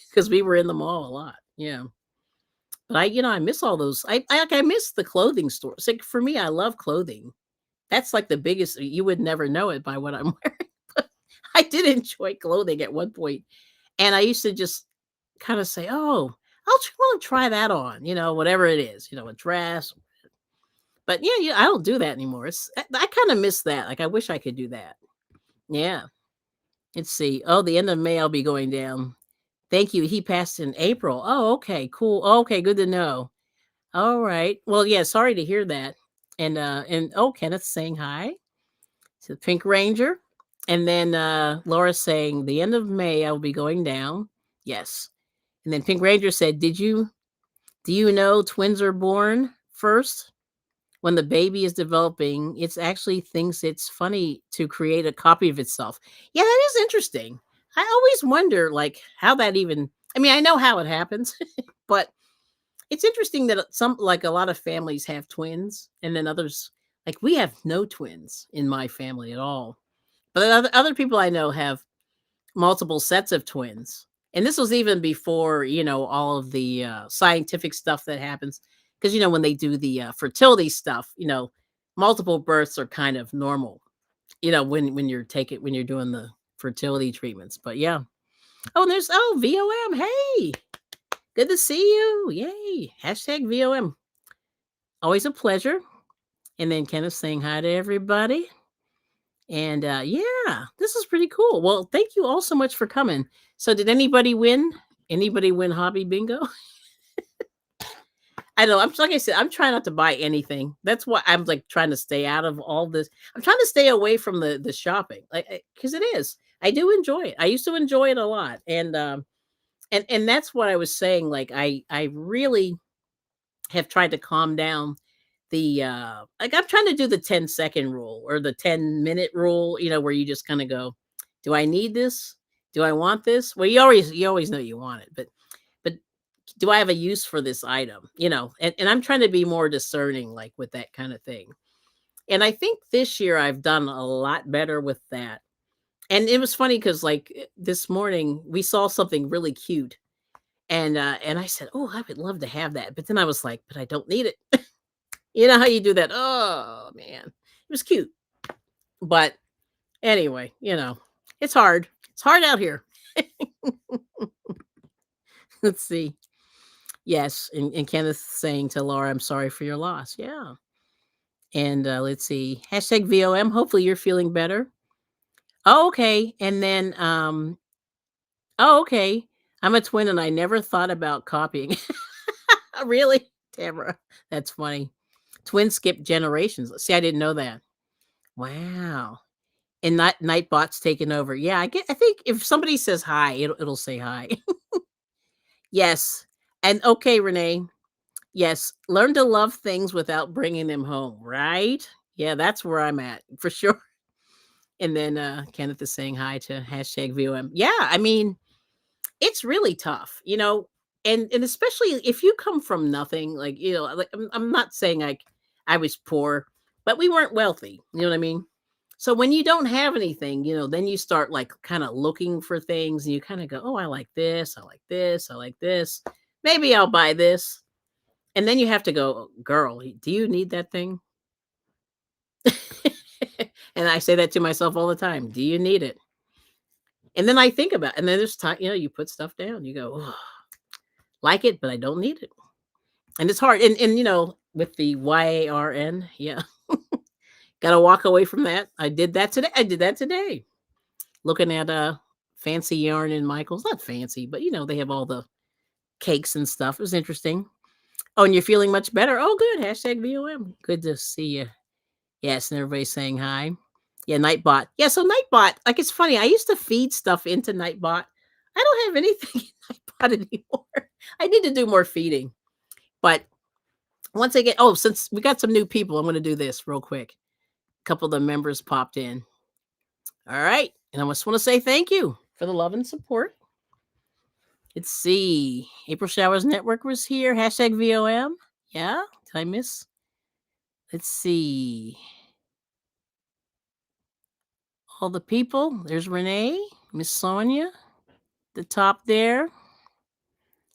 because we were in the mall a lot. Yeah. But I miss all those. I miss the clothing stores. Like for me, I love clothing. That's like the biggest. You would never know it by what I'm wearing. But I did enjoy clothing at one point, and I used to just kind of say, "Oh, want to try that on," whatever it is, a dress. But yeah, I don't do that anymore. I kind of miss that. Like I wish I could do that. Yeah. Let's see. Oh, the end of May, I'll be going down. Thank you. He passed in April. Oh, okay, cool. Okay, good to know. All right. Well, yeah, sorry to hear that. And oh, Kenneth's saying hi to the Pink Ranger. And then Laura's saying the end of May I will be going down. Yes. And then Pink Ranger said, do you know twins are born first? When the baby is developing, it actually thinks it's funny to create a copy of itself. Yeah, that is interesting. I always wonder like how that even I mean, I know how it happens, but it's interesting that some like a lot of families have twins and then others like we have no twins in my family at all. But other people I know have multiple sets of twins. And this was even before, all of the scientific stuff that happens. Because, when they do the fertility stuff, multiple births are kind of normal, when you're doing the fertility treatments. But yeah. Oh, and there's, oh, VOM. Hey, good to see you. Yay. Hashtag VOM. Always a pleasure. And then Kenneth saying hi to everybody. And yeah, this is pretty cool. Well, thank you all so much for coming. So, did anybody win? Anybody win hobby bingo? I know. I'm like I said, I'm trying not to buy anything. That's why I'm like trying to stay out of all this. I'm trying to stay away from the shopping, like because it is. I do enjoy it. I used to enjoy it a lot, and that's what I was saying. Like I really have tried to calm down the like I'm trying to do the 10-second rule or the 10-minute rule, where you just kind of go, do I need this? Do I want this? Well, you always know you want it, but do I have a use for this item? And I'm trying to be more discerning like with that kind of thing. And I think this year I've done a lot better with that. And it was funny because like this morning we saw something really cute. And I said, "Oh, I would love to have that." But then I was like, "But I don't need it." You know how you do that? Oh, man. It was cute. But anyway, it's hard. It's hard out here. Let's see. Yes. And Kenneth saying to Laura, I'm sorry for your loss. Yeah. And let's see. Hashtag VOM. Hopefully you're feeling better. Oh, okay. And then, oh, okay. I'm a twin and I never thought about copying. Really? Tamara. That's funny. Twins skip generations. See, I didn't know that. Wow. And Nightbot's taken over. Yeah, I think if somebody says hi, it'll say hi. Yes. And okay, Renee. Yes, learn to love things without bringing them home, right? Yeah, that's where I'm at for sure. And then Kenneth is saying hi to hashtag VOM. Yeah, I mean, it's really tough, and especially if you come from nothing, like, like I'm not saying like I was poor, but we weren't wealthy, you know what I mean? So when you don't have anything, then you start like kind of looking for things and you kind of go, "Oh, I like this, I like this, I like this. Maybe I'll buy this." And then you have to go, "Girl, do you need that thing?" And I say that to myself all the time. Do you need it? And then I think about it, and then there's time, you put stuff down. You go, "Oh, like it, but I don't need it." And it's hard. And with the YARN, yeah. Gotta walk away from that. I did that today. I did that today. Looking at fancy yarn in Michael's. Not fancy, but they have all the cakes and stuff. It was interesting. Oh, and you're feeling much better. Oh, good. Hashtag VOM. Good to see you. Yes, and everybody's saying hi. Yeah, Nightbot. Yeah, so Nightbot, like, it's funny, I used to feed stuff into Nightbot. I don't have anything in Nightbot anymore. I need to do more feeding. But once I get since we got some new people, I'm gonna do this real quick. A couple of the members popped in. All right. And I just want to say thank you for the love and support. Let's see. April Showers Network was here. Hashtag VOM. Yeah. Did I miss? Let's see. All the people. There's Renee, Miss Sonia, the top there.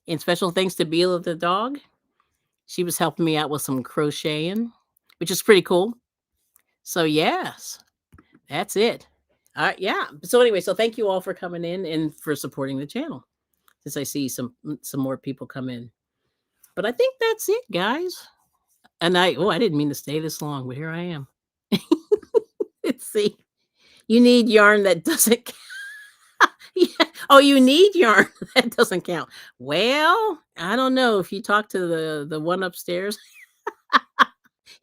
And special thanks to Bela the dog. She was helping me out with some crocheting, which is pretty cool. So, yes, that's it. All right. Yeah. So, anyway, so thank you all for coming in and for supporting the channel. Since I see some more people come in. But I think that's it, guys. And I didn't mean to stay this long, but here I am. Let's see. You need yarn that doesn't yeah. Oh, you need yarn that doesn't count. Well, I don't know if you talk to the one upstairs,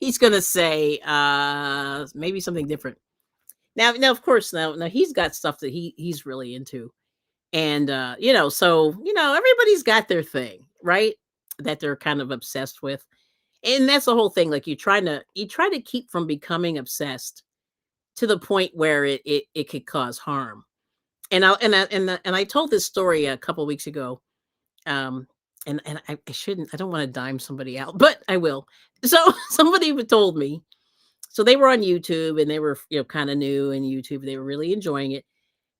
he's gonna say maybe something different. Now of course now he's got stuff that he's really into. And so everybody's got their thing, right? That they're kind of obsessed with. And that's the whole thing. Like you try to keep from becoming obsessed to the point where it could cause harm. And I told this story a couple weeks ago. Um, and I shouldn't. I don't want to dime somebody out, but I will. So somebody told me. So they were on YouTube and they were kind of new in YouTube. They were really enjoying it,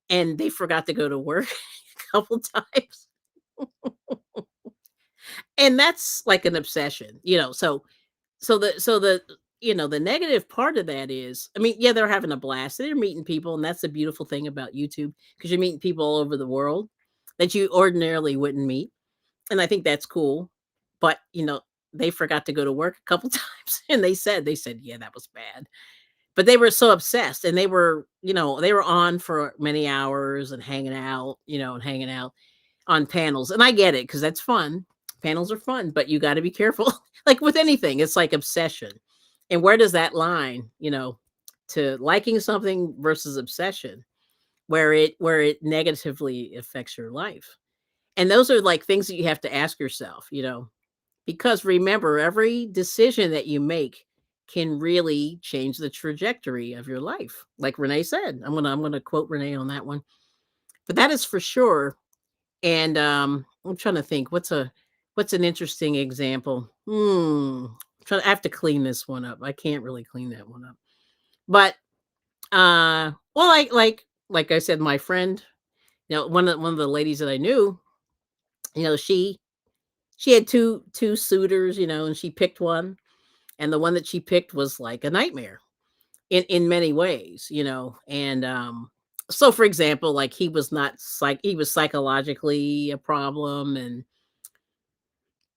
and they forgot to go to work a couple times, and that's like an obsession. So the negative part of that is, I mean, yeah, they're having a blast. They're meeting people, and that's the beautiful thing about YouTube because you're meeting people all over the world that you ordinarily wouldn't meet. And I think that's cool. But they forgot to go to work a couple times and they said, yeah, that was bad. But they were so obsessed and they were on for many hours and hanging out on panels. And I get it because that's fun. Panels are fun, but you got to be careful. Like with anything, it's like obsession. And where does that line, to liking something versus obsession, where it negatively affects your life? And those are like things that you have to ask yourself, because remember, every decision that you make can really change the trajectory of your life. Like Renee said, I'm gonna quote Renee on that one. But that is for sure. And I'm trying to think what's an interesting example. I have to clean this one up. I can't really clean that one up. But well, like I said, my friend, one of the ladies that I knew, she had two suitors, and she picked one, and the one that she picked was like a nightmare in many ways. And so for example, like he was psychologically a problem, and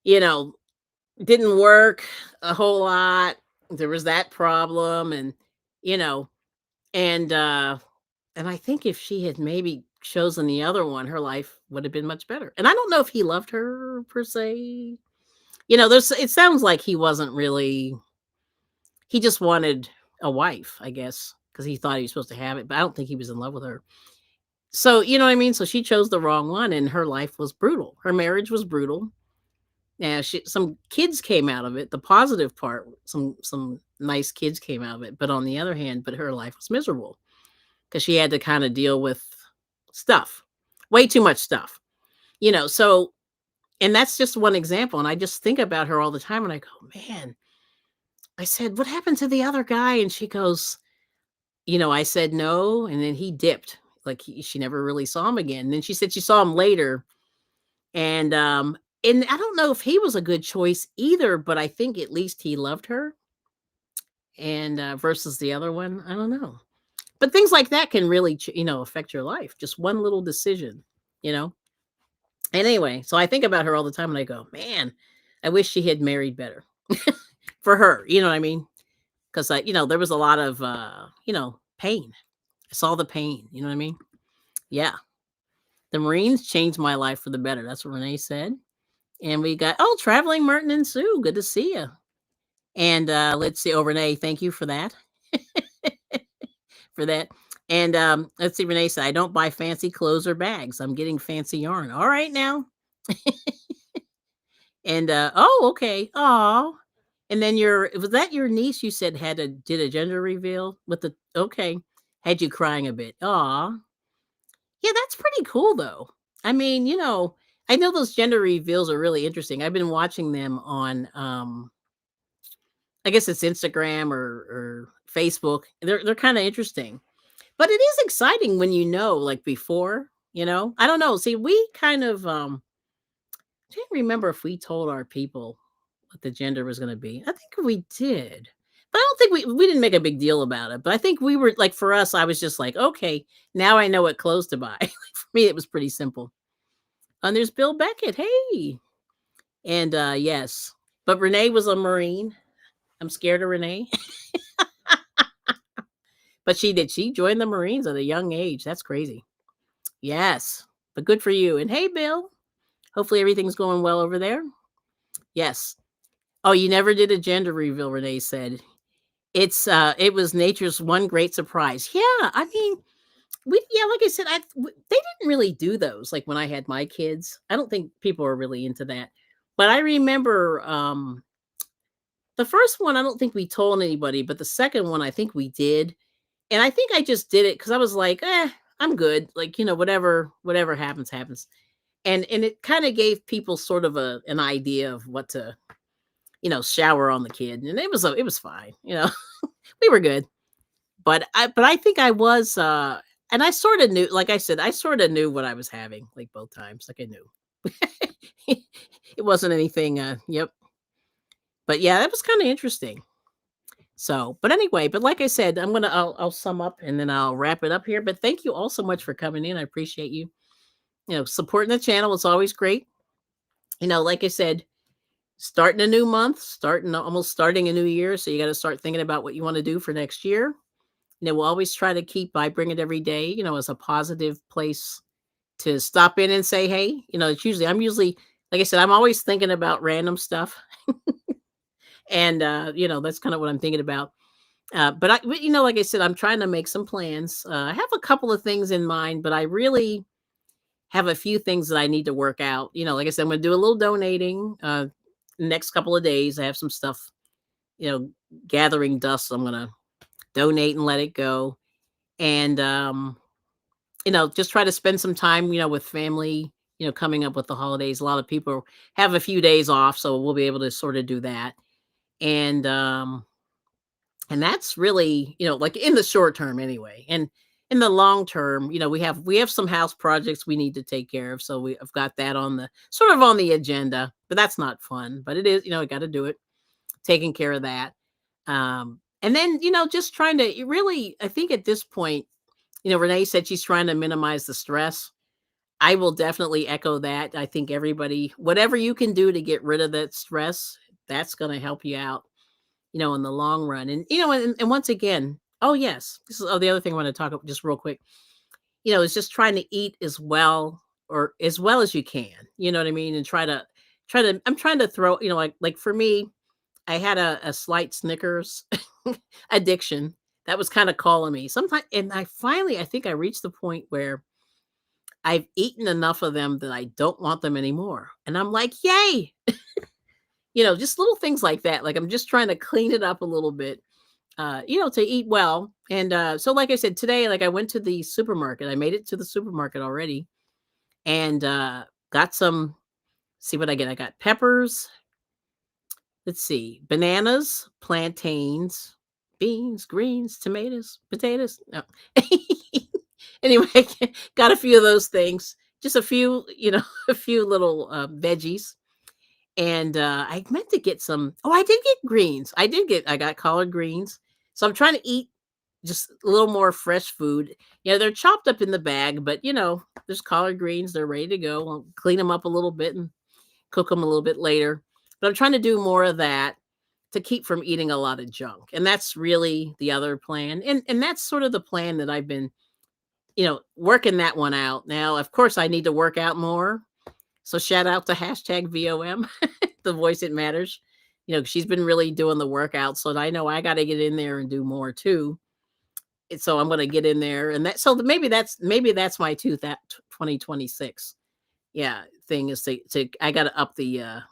you know didn't work a whole lot. There was that problem, and you know and and I think if she had maybe chosen the other one, her life would have been much better. And I don't know if he loved her per se. It sounds like he wasn't really. He just wanted a wife, I guess, because he thought he was supposed to have it, but I don't think he was in love with her. So, you know what I mean? So she chose the wrong one, and her life was brutal. Her marriage was brutal. Yeah, some kids came out of it. The positive part, some nice kids came out of it. But on the other hand, but her life was miserable because she had to kind of deal with stuff, way too much stuff. So and that's just one example. And I just think about her all the time, and I go, man. I said, what happened to the other guy? And she goes, I said no, and then he dipped. Like she never really saw him again. And then she said she saw him later, and I don't know if he was a good choice either, but I think at least he loved her, and versus the other one, I don't know. But things like that can really, affect your life. Just one little decision, you know. And anyway, so I think about her all the time, and I go, man, I wish she had married better for her. You know what I mean? Because there was a lot of pain. I saw the pain. You know what I mean? Yeah. The Marines changed my life for the better. That's what Renee said. And we got traveling Merton and Sue. Good to see you. And let's see. Oh, Renee, thank you for that. for that. And let's see, Renee said, I don't buy fancy clothes or bags. I'm getting fancy yarn. All right now. And oh, okay. Oh. And then your was that your niece you said had a did a gender reveal with the okay. Had you crying a bit. Aw. Yeah, that's pretty cool though. I mean, I know those gender reveals are really interesting. I've been watching them on I guess it's Instagram or Facebook. They're kind of interesting. But it is exciting when like before. I don't know. See, we kind of can't remember if we told our people what the gender was gonna be. I think we did. But I don't think we didn't make a big deal about it. But I think we were like for us, I was just like, okay, now I know what clothes to buy. For me, it was pretty simple. And there's Bill Beckett. Hey. And yes. But Renee was a Marine. I'm scared of Renee. But she did. She joined the Marines at a young age. That's crazy. Yes. But good for you. And hey, Bill. Hopefully everything's going well over there. Yes. Oh, you never did a gender reveal, Renee said. It was nature's one great surprise. Yeah, I mean, like I said, they didn't really do those like when I had my kids. I don't think people are really into that. But I remember the first one I don't think we told anybody, but the second one I think we did. And I think I just did it cuz I was like, I'm good. Like, whatever happens happens. And it kind of gave people sort of an idea of what to shower on the kid, and it was fine. We were good. But I think I was, and I sorta knew, like I said, I sorta knew what I was having, like, both times, like, I knew. It wasn't anything, yep. But, yeah, that was kinda interesting. So, but anyway, but like I said, I'll sum up and then I'll wrap it up here, but thank you all so much for coming in. I appreciate you, supporting the channel. It's always great. Like I said, starting a new month, almost starting a new year, so you gotta start thinking about what you wanna do for next year. We'll always try to keep I Bring It Every Day, as a positive place to stop in and say, "Hey," I'm usually like I said, I'm always thinking about random stuff, and, that's kinda what I'm thinking about. But like I said, I'm trying to make some plans. I have a couple of things in mind, but I really have a few things that I need to work out. Like I said, I'm gonna do a little donating, next couple of days. I have some stuff, you know, gathering dust, so I'm gonna donate and let it go. And just try to spend some time, with family, coming up with the holidays. A lot of people have a few days off, so we'll be able to sort of do that. And and that's really, like in the short term anyway. And in the long term, we have some house projects we need to take care of. So I've got that on the sort of on the agenda, but that's not fun. But it is, I got to do it, taking care of that. And then, just trying to really, I think at this point, Renee said she's trying to minimize the stress. I will definitely echo that. I think everybody, whatever you can do to get rid of that stress, that's going to help you out, in the long run. And, and once again, oh, yes, this is the other thing I want to talk about just real quick, is just trying to eat as well or as well as you can, you know what I mean? And I'm trying to throw, like for me, I had a slight Snickers addiction that was kind of calling me sometimes. And I think I reached the point where I've eaten enough of them that I don't want them anymore. And I'm like, yay. Just little things like that. Like I'm just trying to clean it up a little bit, to eat well. And so, like I said, today, like I went to the supermarket. I made it to the supermarket already and got some, see what I get. I got peppers. Let's see, bananas, plantains, beans, greens, tomatoes, potatoes. No. Anyway, got a few of those things. Just a few, a few little veggies. And I meant to get some. Oh, I did get greens. I got collard greens. So I'm trying to eat just a little more fresh food. They're chopped up in the bag, but there's collard greens. They're ready to go. I'll clean them up a little bit and cook them a little bit later. But I'm trying to do more of that to keep from eating a lot of junk. And that's really the other plan. And that's sort of the plan that I've been, working that one out. Now, of course, I need to work out more. So shout out to hashtag VOM, the voice that matters. She's been really doing the workout. So I know I got to get in there and do more too. So I'm gonna get in there, and maybe that's my two that 2026, yeah, thing is to I gotta up the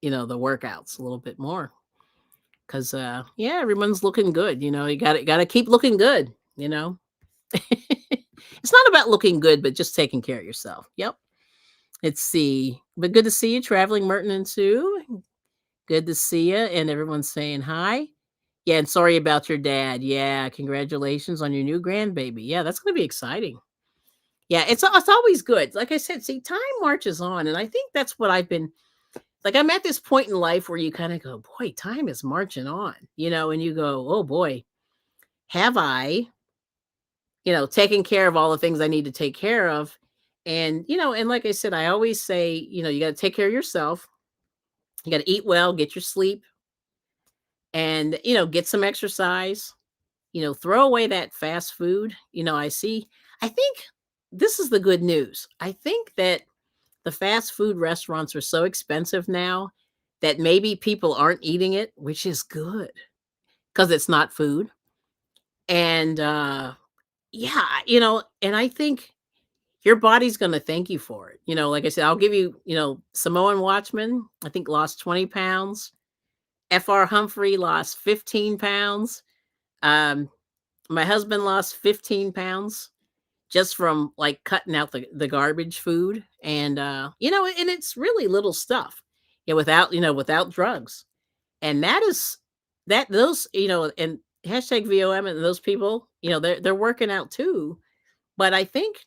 workouts a little bit more because yeah, everyone's looking good. You gotta keep looking good. It's not about looking good, but just taking care of yourself. Yep. Let's see. But good to see you traveling, Merton and Sue. Good to see you, and everyone's saying hi. Yeah, and sorry about your dad. Yeah, congratulations on your new grandbaby. Yeah, that's gonna be exciting. Yeah, it's always good. Like I said, see, time marches on, and I think that's what I've been like. I'm at this point in life where you kind of go, boy, time is marching on, and you go, oh boy, have I, taken care of all the things I need to take care of. And like I said, I always say, you got to take care of yourself. You got to eat well, get your sleep, and, get some exercise. Throw away that fast food. I think this is the good news. I think that the fast food restaurants are so expensive now that maybe people aren't eating it, which is good because it's not food. And yeah, and I think your body's going to thank you for it. Like I said, I'll give you, Samoan Watchman, I think lost 20 pounds. FR Humphrey lost 15 pounds. Um, my husband lost 15 pounds just from like cutting out the garbage food. And and it's really little stuff. Without drugs. And that is that those, and hashtag VOM and those people, they're working out too. But I think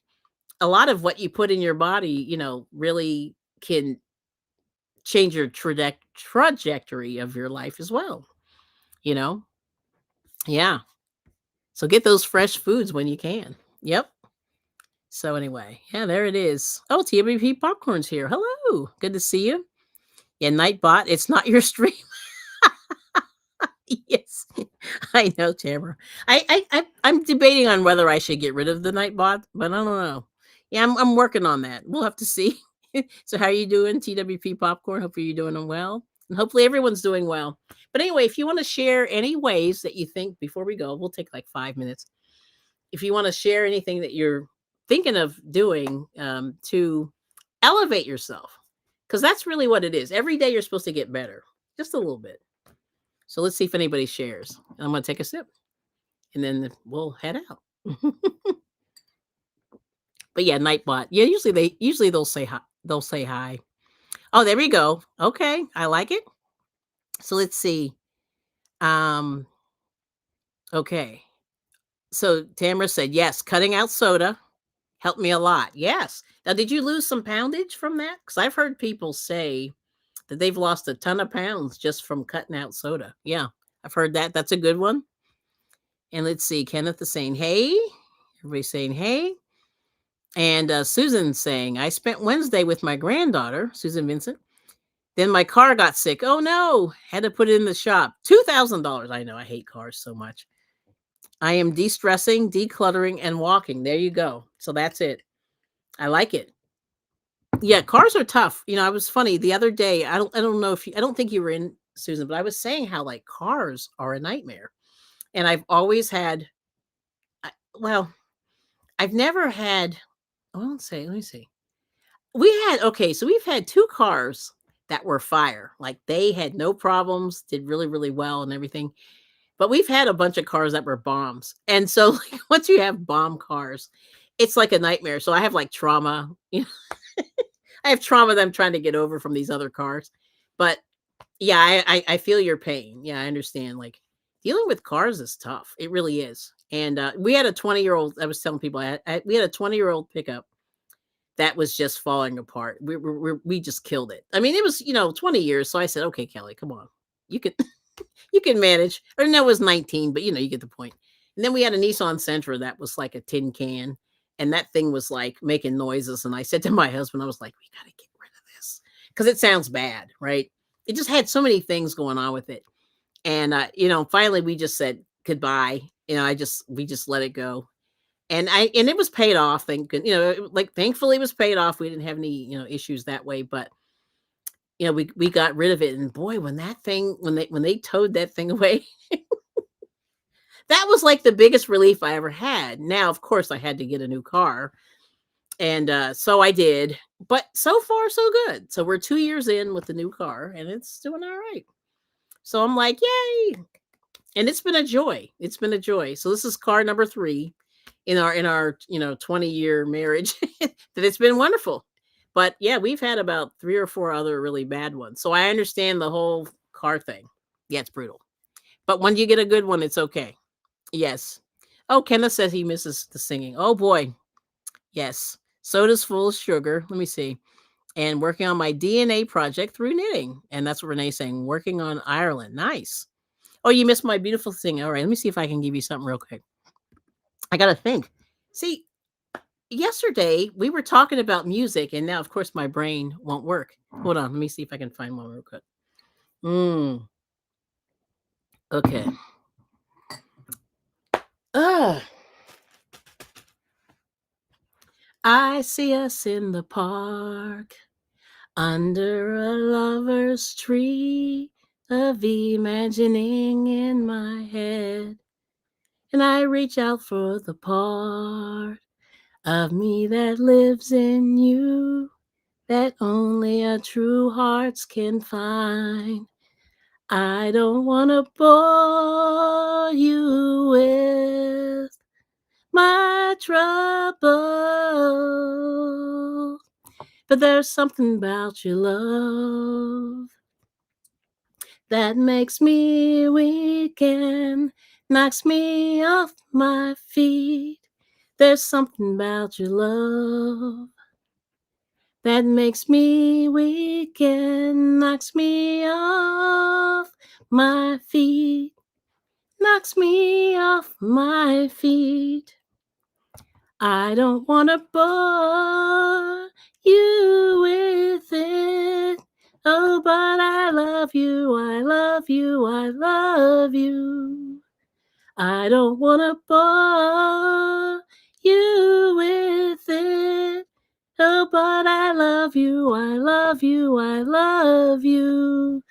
a lot of what you put in your body, really can change your trajectory of your life as well. You know? Yeah. So get those fresh foods when you can. Yep. So anyway, yeah, there it is. Oh, TWP Popcorn's here. Hello. Good to see you. Yeah, Nightbot, it's not your stream. Yes, I know, Tamara. I'm debating on whether I should get rid of the Nightbot, but I don't know. Yeah, I'm working on that. We'll have to see. So how are you doing, TWP Popcorn? Hopefully you're doing well. And hopefully everyone's doing well. But anyway, if you want to share any ways that you think before we go, we'll take like 5 minutes. If you want to share anything that you're thinking of doing to elevate yourself, because that's really what it is. Every day you're supposed to get better, just a little bit. So let's see if anybody shares. I'm going to take a sip and then we'll head out. But yeah, Nightbot. Yeah, usually they'll say hi. They'll say hi. Oh, there we go. Okay, I like it. So let's see. Um okay. So Tamara said, "Yes, cutting out soda helped me a lot." Yes. Now, did you lose some poundage from that? Cuz I've heard people say that they've lost a ton of pounds just from cutting out soda. Yeah. I've heard that. That's a good one. And let's see, Kenneth is saying, "Hey." Everybody's saying, "Hey." And Susan saying, "I spent Wednesday with my granddaughter, Susan Vincent. Then my car got sick. Oh no, had to put it in the shop. $2,000. I know, I hate cars so much. I am de-stressing, decluttering, and walking." There you go. So that's it. I like it. Yeah, cars are tough. I was funny the other day. I don't know if I don't think you were in, Susan, but I was saying how like cars are a nightmare. And I've always had well, I've never had I won't say, let me see. So we've had 2 cars that were fire. Like they had no problems, did really, really well and everything. But we've had a bunch of cars that were bombs. And so like, once you have bomb cars, it's like a nightmare. So I have like trauma. I have trauma that I'm trying to get over from these other cars. But yeah, I feel your pain. Yeah, I understand. Like dealing with cars is tough. It really is. And we had a 20-year-old. I was telling people we had a 20-year-old pickup that was just falling apart. We just killed it. I mean, it was 20 years. So I said, okay, Kelly, come on, you can you can manage. Or no, it was 19, but you get the point. And then we had a Nissan Sentra that was like a tin can, and that thing was like making noises. And I said to my husband, I was like, we got to get rid of this because it sounds bad, right? It just had so many things going on with it. And finally we just said goodbye. We just let it go. And it was paid off. Like thankfully it was paid off. We didn't have any, issues that way, but we got rid of it. And boy, when they towed that thing away, That was like the biggest relief I ever had. Now, of course, I had to get a new car. And so I did. But so far, so good. So we're 2 years in with the new car and it's doing all right. So I'm like, yay. And it's been a joy. It's been a joy. So this is car number 3 in our 20-year marriage that it's been wonderful. But yeah, we've had about 3 or 4 other really bad ones. So I understand the whole car thing. Yeah, it's brutal. But when you get a good one, it's okay. Yes. Oh, Kenneth says he misses the singing. Oh boy. Yes. Soda's full of sugar. Let me see. And working on my DNA project through knitting. And that's what Renee's saying. Working on Ireland. Nice. Oh, you missed my beautiful thing. All right. Let me see if I can give you something real quick. I got to think. See, yesterday we were talking about music, and now, of course, my brain won't work. Hold on. Let me see if I can find one real quick. Okay. Ah. I see us in the park under a lover's tree of imagining in my head. And I reach out for the part of me that lives in you that only a true hearts can find. I don't want to bore you with my trouble, but there's something about your love that makes me weak and knocks me off my feet. There's something about your love that makes me weak and knocks me off my feet. Knocks me off my feet. I don't want to bore you with it. Oh, but I love you, I love you, I love you. I don't want to bore you with it. Oh, but I love you, I love you, I love you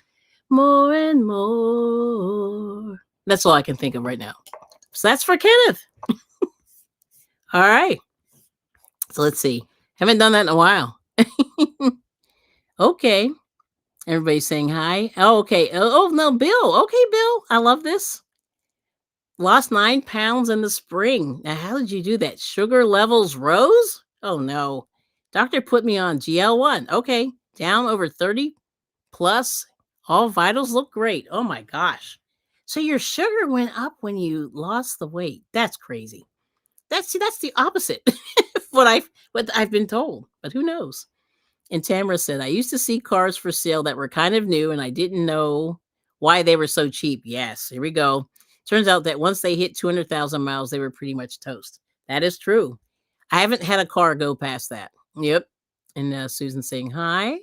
more and more. That's all I can think of right now. So that's for Kenneth. All right. So let's see. Haven't done that in a while. Okay. Everybody's saying hi. Oh, okay. Oh, no, Bill. Okay, Bill. I love this. Lost 9 pounds in the spring. Now, how did you do that? Sugar levels rose? Oh, no. Doctor put me on GL1. Okay. Down over 30 plus. All vitals look great. Oh, my gosh. So your sugar went up when you lost the weight. That's crazy. That's the opposite what I've been told, but who knows? And Tamara said, I used to see cars for sale that were kind of new and I didn't know why they were so cheap. Yes, here we go. Turns out that once they hit 200,000 miles, they were pretty much toast. That is true. I haven't had a car go past that. Yep. And Susan saying hi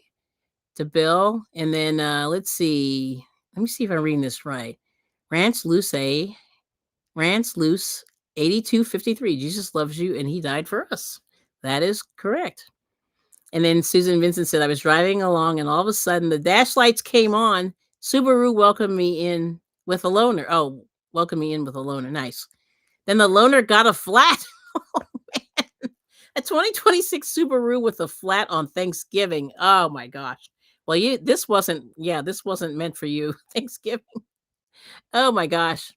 to Bill. And then let's see. Let me see if I'm reading this right. Rance Luce 8253. Jesus loves you and he died for us. That is correct. And then Susan Vincent said, I was driving along and all of a sudden the dash lights came on. Subaru welcomed me in with a loaner. Oh, welcome me in with a loaner. Nice. Then the loaner got a flat. Oh, man. A 2026 Subaru with a flat on Thanksgiving. Oh my gosh. Well, this wasn't meant for you. Thanksgiving. Oh my gosh.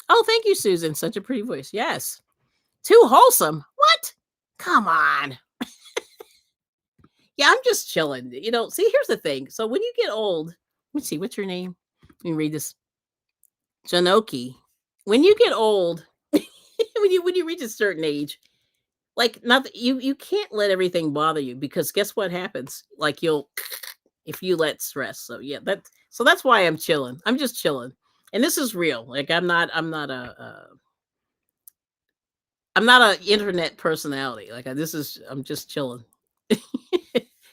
Oh, thank you, Susan. Such a pretty voice. Yes. Too wholesome. What? Come on. Yeah, I'm just chilling. See, here's the thing. So when you get old, let me see, what's your name? Let me read this. Janoki. When you get old, when you reach a certain age, like not that you can't let everything bother you because guess what happens? Like you'll if you let stress. So yeah, that's why I'm chilling. I'm just chilling. And this is real. Like I'm not a internet personality. Like I'm just chilling.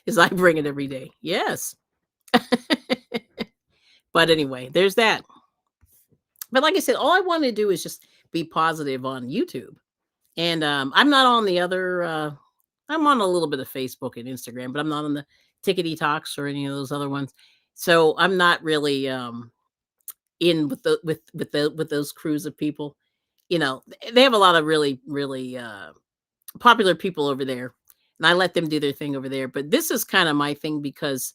As I bring it every day. Yes. But anyway, there's that. But like I said, all I want to do is just be positive on YouTube. And I'm not on the other I'm on a little bit of Facebook and Instagram, but I'm not on the Tickety Talks or any of those other ones. So I'm not really in with those crews of people. they have a lot of really, really popular people over there, and I let them do their thing over there. But this is kind of my thing because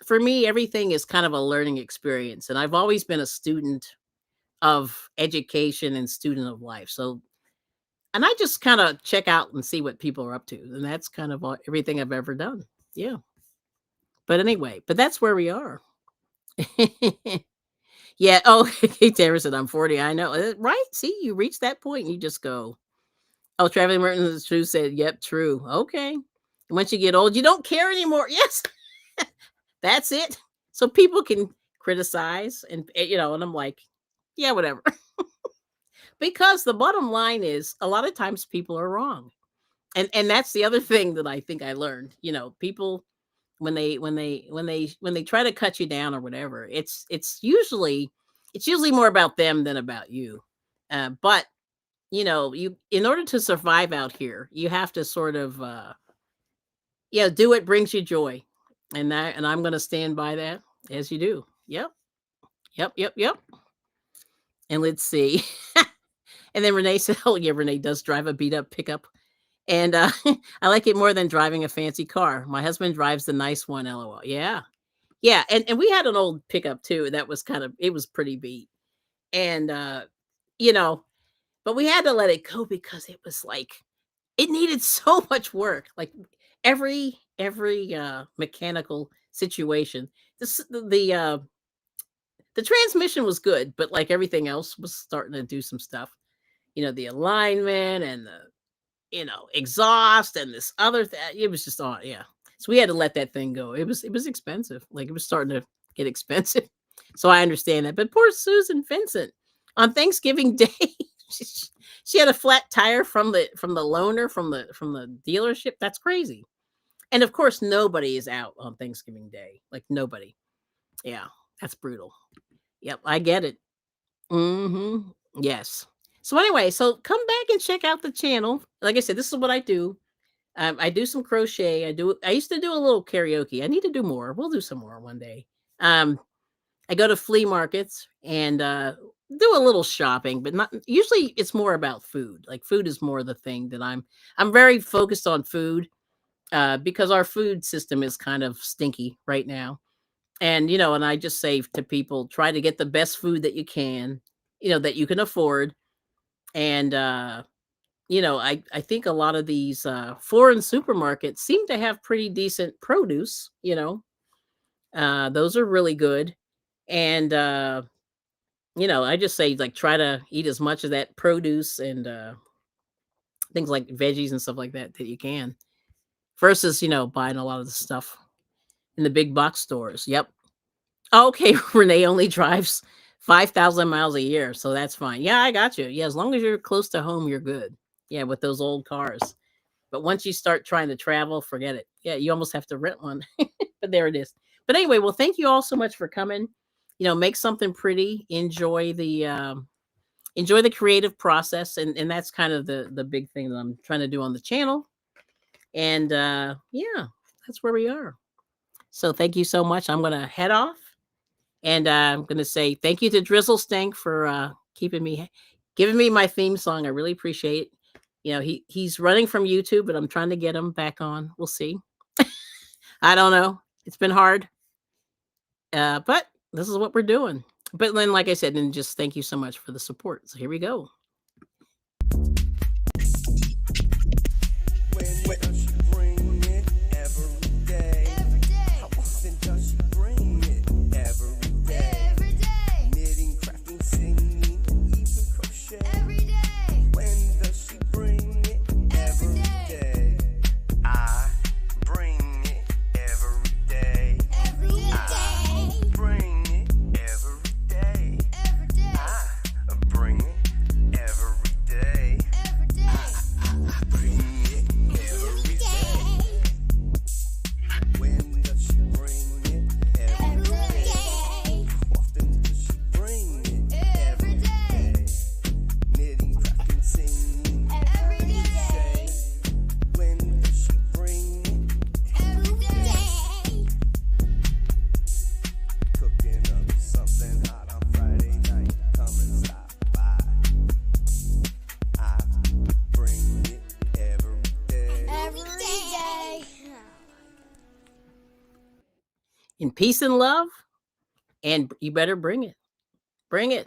for me, everything is kind of a learning experience, and I've always been a student of education and student of life. So, and I just kind of check out and see what people are up to, and that's kind of everything I've ever done. Yeah. But anyway, but that's where we are. Yeah. Oh, Tara said I'm 40. I know. Right? See, you reach that point and you just go, oh, Travis Merton is true said, yep, true. Okay. And once you get old, you don't care anymore. Yes. That's it. So people can criticize and I'm like, yeah, whatever. Because the bottom line is a lot of times people are wrong. And that's the other thing that I think I learned. People when they try to cut you down or whatever, it's usually more about them than about you. But you in order to survive out here, you have to sort of do what brings you joy. And I'm gonna stand by that as you do. Yep. Yep. Yep. Yep. And let's see. And then Renee said, oh yeah, Renee does drive a beat up pickup. And I like it more than driving a fancy car. My husband drives the nice one, LOL. Yeah. Yeah. And we had an old pickup too. That was it was pretty beat. And you know, but we had to let it go because it was like it needed so much work. Like every mechanical situation. The transmission was good, but like everything else was starting to do some stuff. The alignment and the exhaust and this other thing. It was just on, yeah. So we had to let that thing go. It was expensive. Like it was starting to get expensive. So I understand that. But poor Susan Vincent on Thanksgiving Day, she, she had a flat tire from the loaner from the dealership. That's crazy. And of course, nobody is out on Thanksgiving Day. Like nobody. Yeah, that's brutal. Yep, I get it. Yes. So anyway, so come back and check out the channel. Like I said, this is what I do. I do some crochet. I used to do a little karaoke. I need to do more. We'll do some more one day. I go to flea markets and do a little shopping, but not usually. It's more about food. Like food is more the thing that I'm very focused on food because our food system is kind of stinky right now. And I just say to people, try to get the best food that you can, that you can afford. And I think a lot of these foreign supermarkets seem to have pretty decent produce. Those are really good. And I just say like try to eat as much of that produce and things like veggies and stuff like that you can versus buying a lot of the stuff in the big box stores. Yep. Okay. Renee only drives 5,000 miles a year, so that's fine. Yeah, I got you. Yeah, as long as you're close to home, you're good. Yeah, with those old cars. But once you start trying to travel, forget it. Yeah, you almost have to rent one. But there it is. But anyway, well, thank you all so much for coming. Make something pretty. Enjoy the creative process, and that's kind of the big thing that I'm trying to do on the channel. And yeah, that's where we are. So thank you so much. I'm gonna head off. And I'm going to say thank you to Drizzle Stank for giving me my theme song. I really appreciate it. He's running from YouTube, but I'm trying to get him back on. We'll see. I don't know. It's been hard. But this is what we're doing. But then, like I said, and just thank you so much for the support. So here we go. in peace and love, and you better bring it. Bring it.